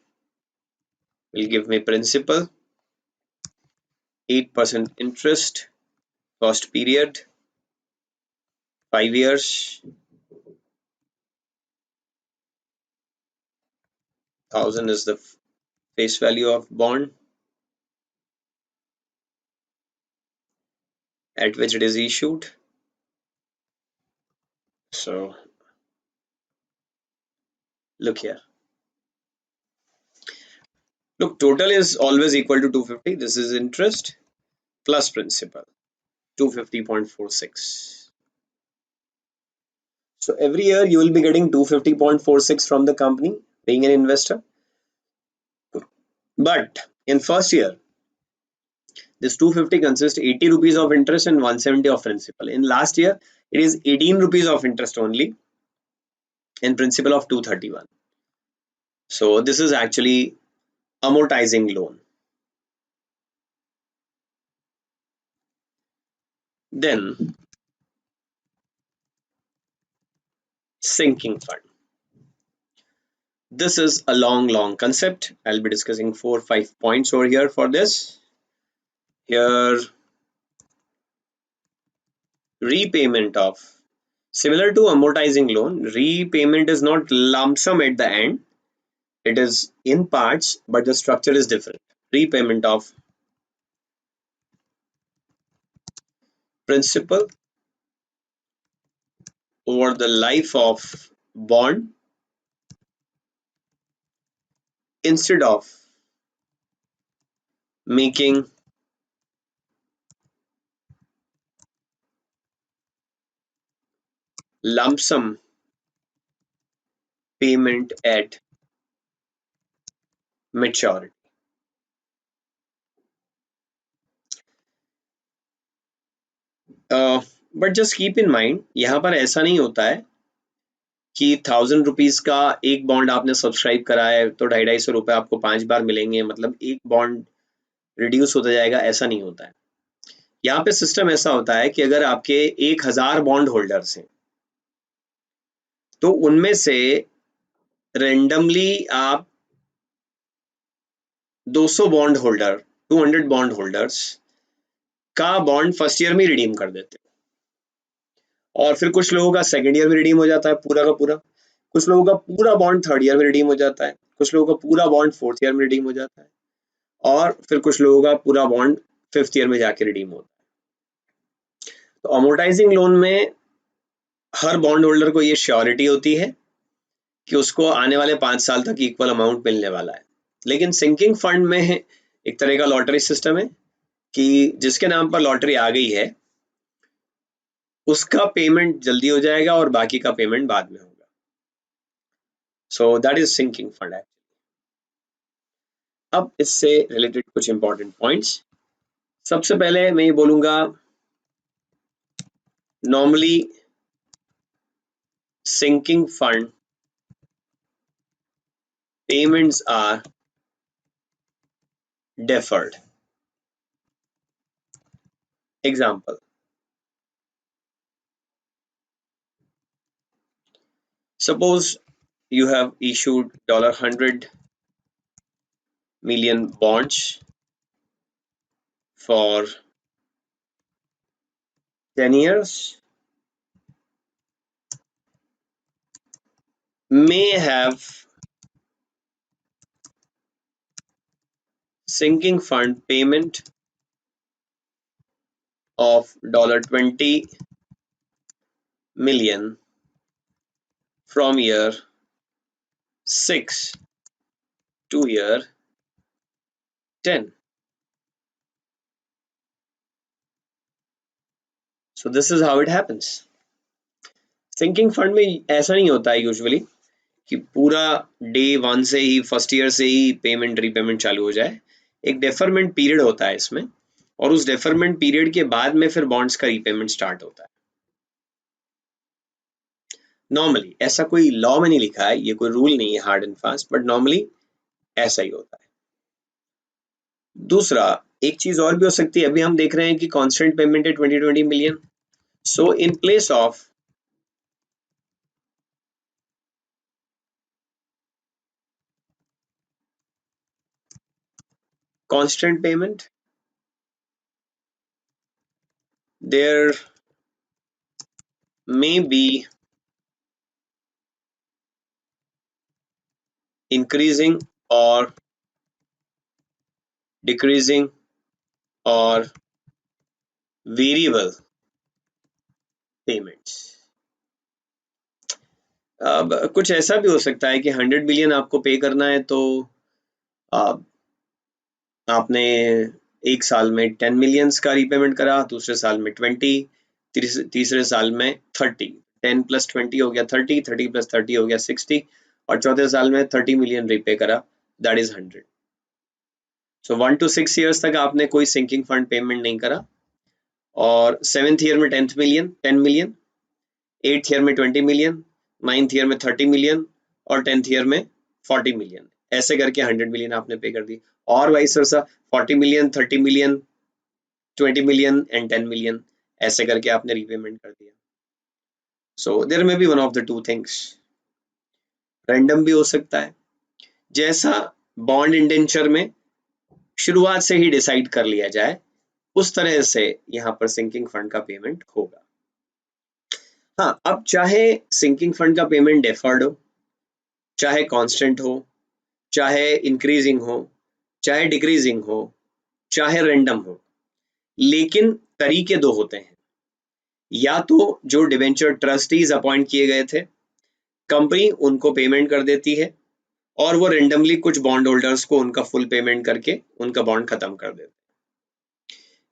Speaker 1: will give me principal, 8% interest, first period, 5 years, 1000 is the face value of bond at which it is issued. So look here. Look, total is always equal to 250. This is interest plus principal, 250.46. So every year you will be getting 250.46 from the company being an investor. But in first year, this 250 consists 80 rupees of interest and 170 of principal. In last year, it is 18 rupees of interest only and principal of 231. So this is actually amortizing loan. Then sinking fund. This is a long concept. I'll be discussing 4 or 5 points over here for this. Here, repayment of, similar to amortizing loan, repayment is not lump sum at the end. It is in parts, but the structure is different. Repayment of principal over the life of bond instead of making lump sum payment at maturity. But just keep in mind, यहाँ पर ऐसा नहीं होता है कि 1000 rupees का एक bond आपने सब्सक्राइब करा है तो 250-250 आपको 5 बार मिलेंगे, मतलब एक बॉन्ड रिड्यूस होता जाएगा, ऐसा नहीं होता है। यहाँ पे सिस्टम ऐसा होता है कि अगर आपके 1000 बॉन्ड होल्डर्स हैं तो उनमें से रेंडमली आप 200 बॉन्ड होल्डर 200 बॉन्ड होल्डर्स का बॉन्ड फर्स्ट ईयर में रिडीम कर देते हैं, और फिर कुछ लोगों का सेकंड ईयर में रिडीम हो जाता है पूरा का पूरा, कुछ लोगों का पूरा बॉन्ड थर्ड ईयर में रिडीम हो जाता है, कुछ लोगों का पूरा बॉन्ड फोर्थ ईयर में रिडीम हो जाता है, और फिर कुछ लोगों का पूरा बॉन्ड फिफ्थ ईयर में जाके रिडीम होता है। तो अमोर्टाइजिंग लोन में हर बॉन्ड होल्डर को ये श्योरिटी होती है कि उसको आने वाले 5 साल तक इक्वल अमाउंट मिलने वाला है। लेकिन सिंकिंग फंड में एक तरह का लॉटरी सिस्टम है कि जिसके नाम पर लॉटरी आ गई है उसका पेमेंट जल्दी हो जाएगा और बाकी का पेमेंट बाद में होगा। So that is sinking fund. अब इससे रिलेटेड कुछ इंपॉर्टेंट पॉइंट्स। सबसे पहले मैं ये बोलूंगा, normally sinking fund payments are deferred. Example, suppose you have issued $100 million bonds for 10 years, may have sinking fund payment of $20 million from year 6 to year 10. So this is how it happens. Sinking fund में ऐसा नहीं होता है usually कि पूरा day 1 से ही first year से ही payment repayment चालू हो जाए। एक डेफरमेंट पीरियड होता है इसमें, और उस डेफरमेंट पीरियड के बाद में फिर बॉन्ड्स का रीपेमेंट स्टार्ट होता है। नॉर्मली ऐसा कोई लॉ में नहीं लिखा है, ये कोई रूल नहीं है hard and fast, but normally ऐसा ही होता है। दूसरा, एक चीज और भी हो सकती है, अभी हम देख रहे हैं कि कांस्टेंट पेमेंट है 20 million. So in place of constant payment, there may be increasing or decreasing or variable payments. अब कुछ ऐसा भी हो सकता है कि 100 बिलियन आपको पे करना है तो आपने एक साल में 10 मिलियंस का रीपेमेंट करा, दूसरे साल में 20, तीसरे साल में 30, 10 + 20 हो गया 30, 30 + 30 हो गया 60, और चौथे साल में 30 मिलियन रीपे करा, that is 100। So 1 to 6 years तक आपने कोई सिंकिंग फंड पेमेंट नहीं करा, और 7th ईयर में 10 मिलियन, 8th ईयर में 20 मिलियन, 9th ईयर में 30 मिलियन, और 10th ईयर में 40 मिलियन, ऐसे करके 100 मिलियन आपने पे कर दी, और vice versa 40 million, 30 million, 20 million and 10 million, ऐसे करके आपने रीपेमेंट कर दिया। So there may be one of the two things, random भी हो सकता है, जैसा बॉन्ड इंडेंचर में शुरुआत से ही डिसाइड कर लिया जाए उस तरह से यहाँ पर सिंकिंग फंड का पेमेंट होगा। हाँ, अब चाहे सिंकिंग फंड का पेमेंट डेफर्ड हो, चाहे कांस्टेंट हो, चाहे इंक्रीजिंग हो, चाहे डिक्रीजिंग हो, चाहे रैंडम हो, लेकिन तरीके दो होते हैं। या तो जो डिवेंचर ट्रस्टीज अपॉइंट किए गए थे, कंपनी उनको पेमेंट कर देती है और वो रेंडमली कुछ बॉन्ड होल्डर्स को उनका फुल पेमेंट करके उनका बॉन्ड खत्म कर देते,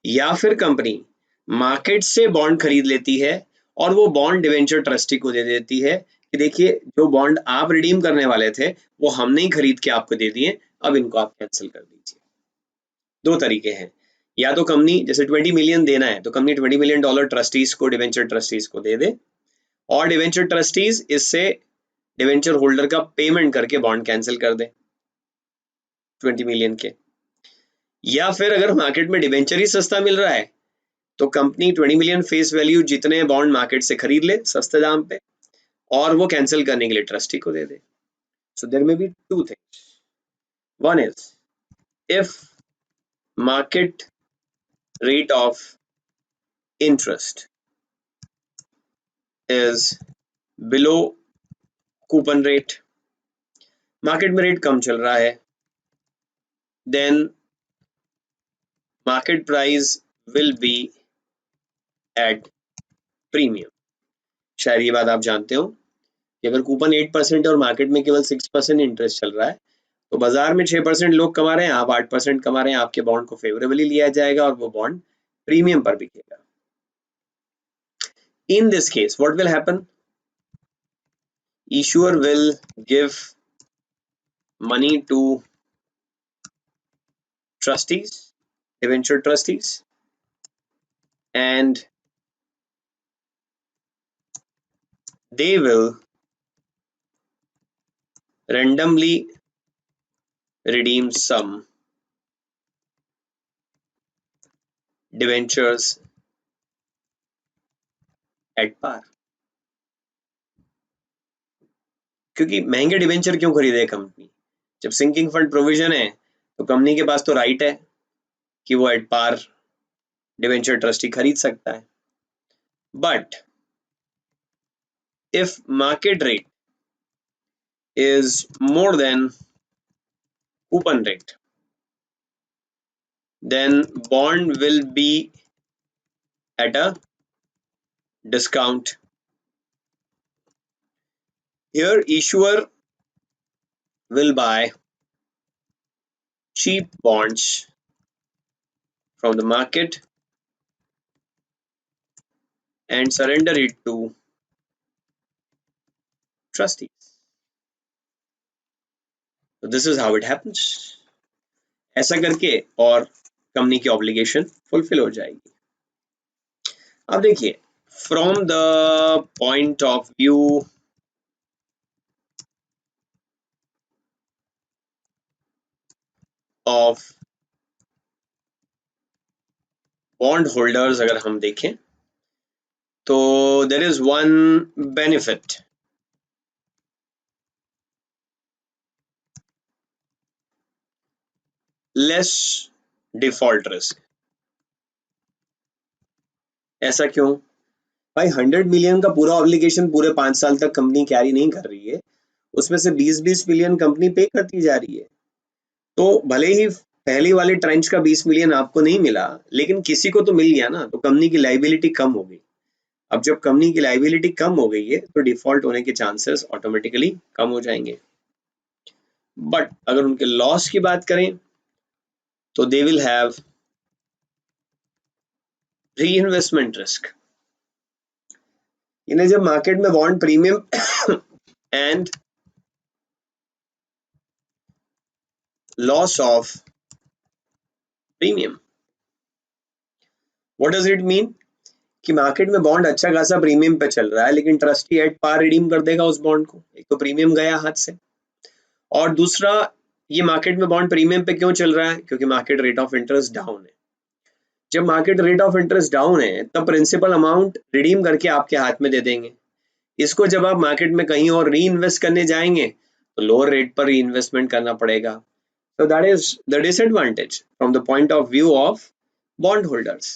Speaker 1: या फिर कंपनी मार्केट से बॉन्ड खरीद लेती है और वो बॉन्ड डिवेंचर ट्रस्टी को दे देती है कि देखिए जो बॉन्ड आप रिडीम करने वाले थे वो हमने ही खरीद के आपको दे दिए, अब इनको आप कैंसिल कर दीजिए। दो तरीके हैं, या तो कंपनी जैसे 20 मिलियन देना है तो कंपनी $20 मिलियन ट्रस्टीज को, डिवेंचर ट्रस्टीज को दे दे, और डिवेंचर ट्रस्टीज इससे डिवेंचर होल्डर का पेमेंट करके बॉन्ड कैंसिल कर दे 20 मिलियन के। या फिर अगर मार्केट में डिवेंचर ही सस्ता मिल रहा है तो कंपनी 20 मिलियन फेस वैल्यू जितने बॉन्ड मार्केट से खरीद ले सस्ते दाम पे और वो कैंसिल करने के लिए ट्रस्टी को दे दे। So there may be two things, one is if market rate of interest is below coupon rate, market में रेट कम चल रहा है, then market price will be at premium। शायद ये बात आप जानते हो कि अगर कूपन 8% और मार्केट में केवल 6% इंटरेस्ट चल रहा है तो बाजार में 6% लोग कमा रहे हैं, आप 8% कमा रहे हैं, आपके बॉन्ड को फेवरेबली लिया जाएगा और वो बॉन्ड प्रीमियम पर बिकेगा। In this case, what will happen? Issuer will give money to trustees, debenture trustees, and they will randomly redeem some debentures at par। क्योंकि महंगे डिवेंचर क्यों खरीदे कंपनी? जब सिंकिंग फंड प्रोविजन है तो कंपनी के पास तो राइट है कि वो एट पार डिवेंचर ट्रस्टी खरीद सकता है। But if market rate is more than coupon rate, then bond will be at a discount। Here issuer will buy cheap bonds from the market and surrender it to trustees। So this is how it happens। ऐसा करके और company की obligation fulfil हो जाएगी। अब देखिए, from the point of view of bond holders अगर हम देखें तो there is one benefit, less default risk. ऐसा क्यों भाई? 100 मिलियन का पूरा ऑब्लिगेशन पूरे 5 साल तक कंपनी कैरी नहीं कर रही है, उसमें से 20-20 मिलियन कंपनी पे करती जा रही है। तो भले ही पहली वाली ट्रेंच का 20 मिलियन आपको नहीं मिला, लेकिन किसी को तो मिल गया ना, तो कंपनी की लाइबिलिटी कम हो गई। अब जब कंपनी की लाइबिलिटी कम हो गई है तो डिफॉल्ट होने के चांसेस ऑटोमेटिकली कम हो जाएंगे। बट अगर उनके लॉस की बात करें तो दे विल हैव री इन्वेस्टमेंट रिस्क। इन्हें जब मार्केट में bond premium and loss of premium, what does it mean? कि मार्केट में बॉन्ड अच्छा खासा प्रीमियम पे चल रहा है लेकिन ट्रस्टी एट पार रिडीम कर देगा उस बॉन्ड को। एक तो प्रीमियम गया हाथ से, और दूसरा ये मार्केट में बॉन्ड प्रीमियम पे क्यों चल रहा है? क्योंकि market rate of interest down है। जब market rate of interest down है तब प्रिंसिपल अमाउंट रिडीम करके आपके हाथ में दे देंगे। इसको जब आप मार्केट में कहीं और री इन्वेस्ट करने जाएंगे तो लोअर रेट पर री इन्वेस्टमेंट करना पड़ेगा। So that is the disadvantage from the point of view of bond holders।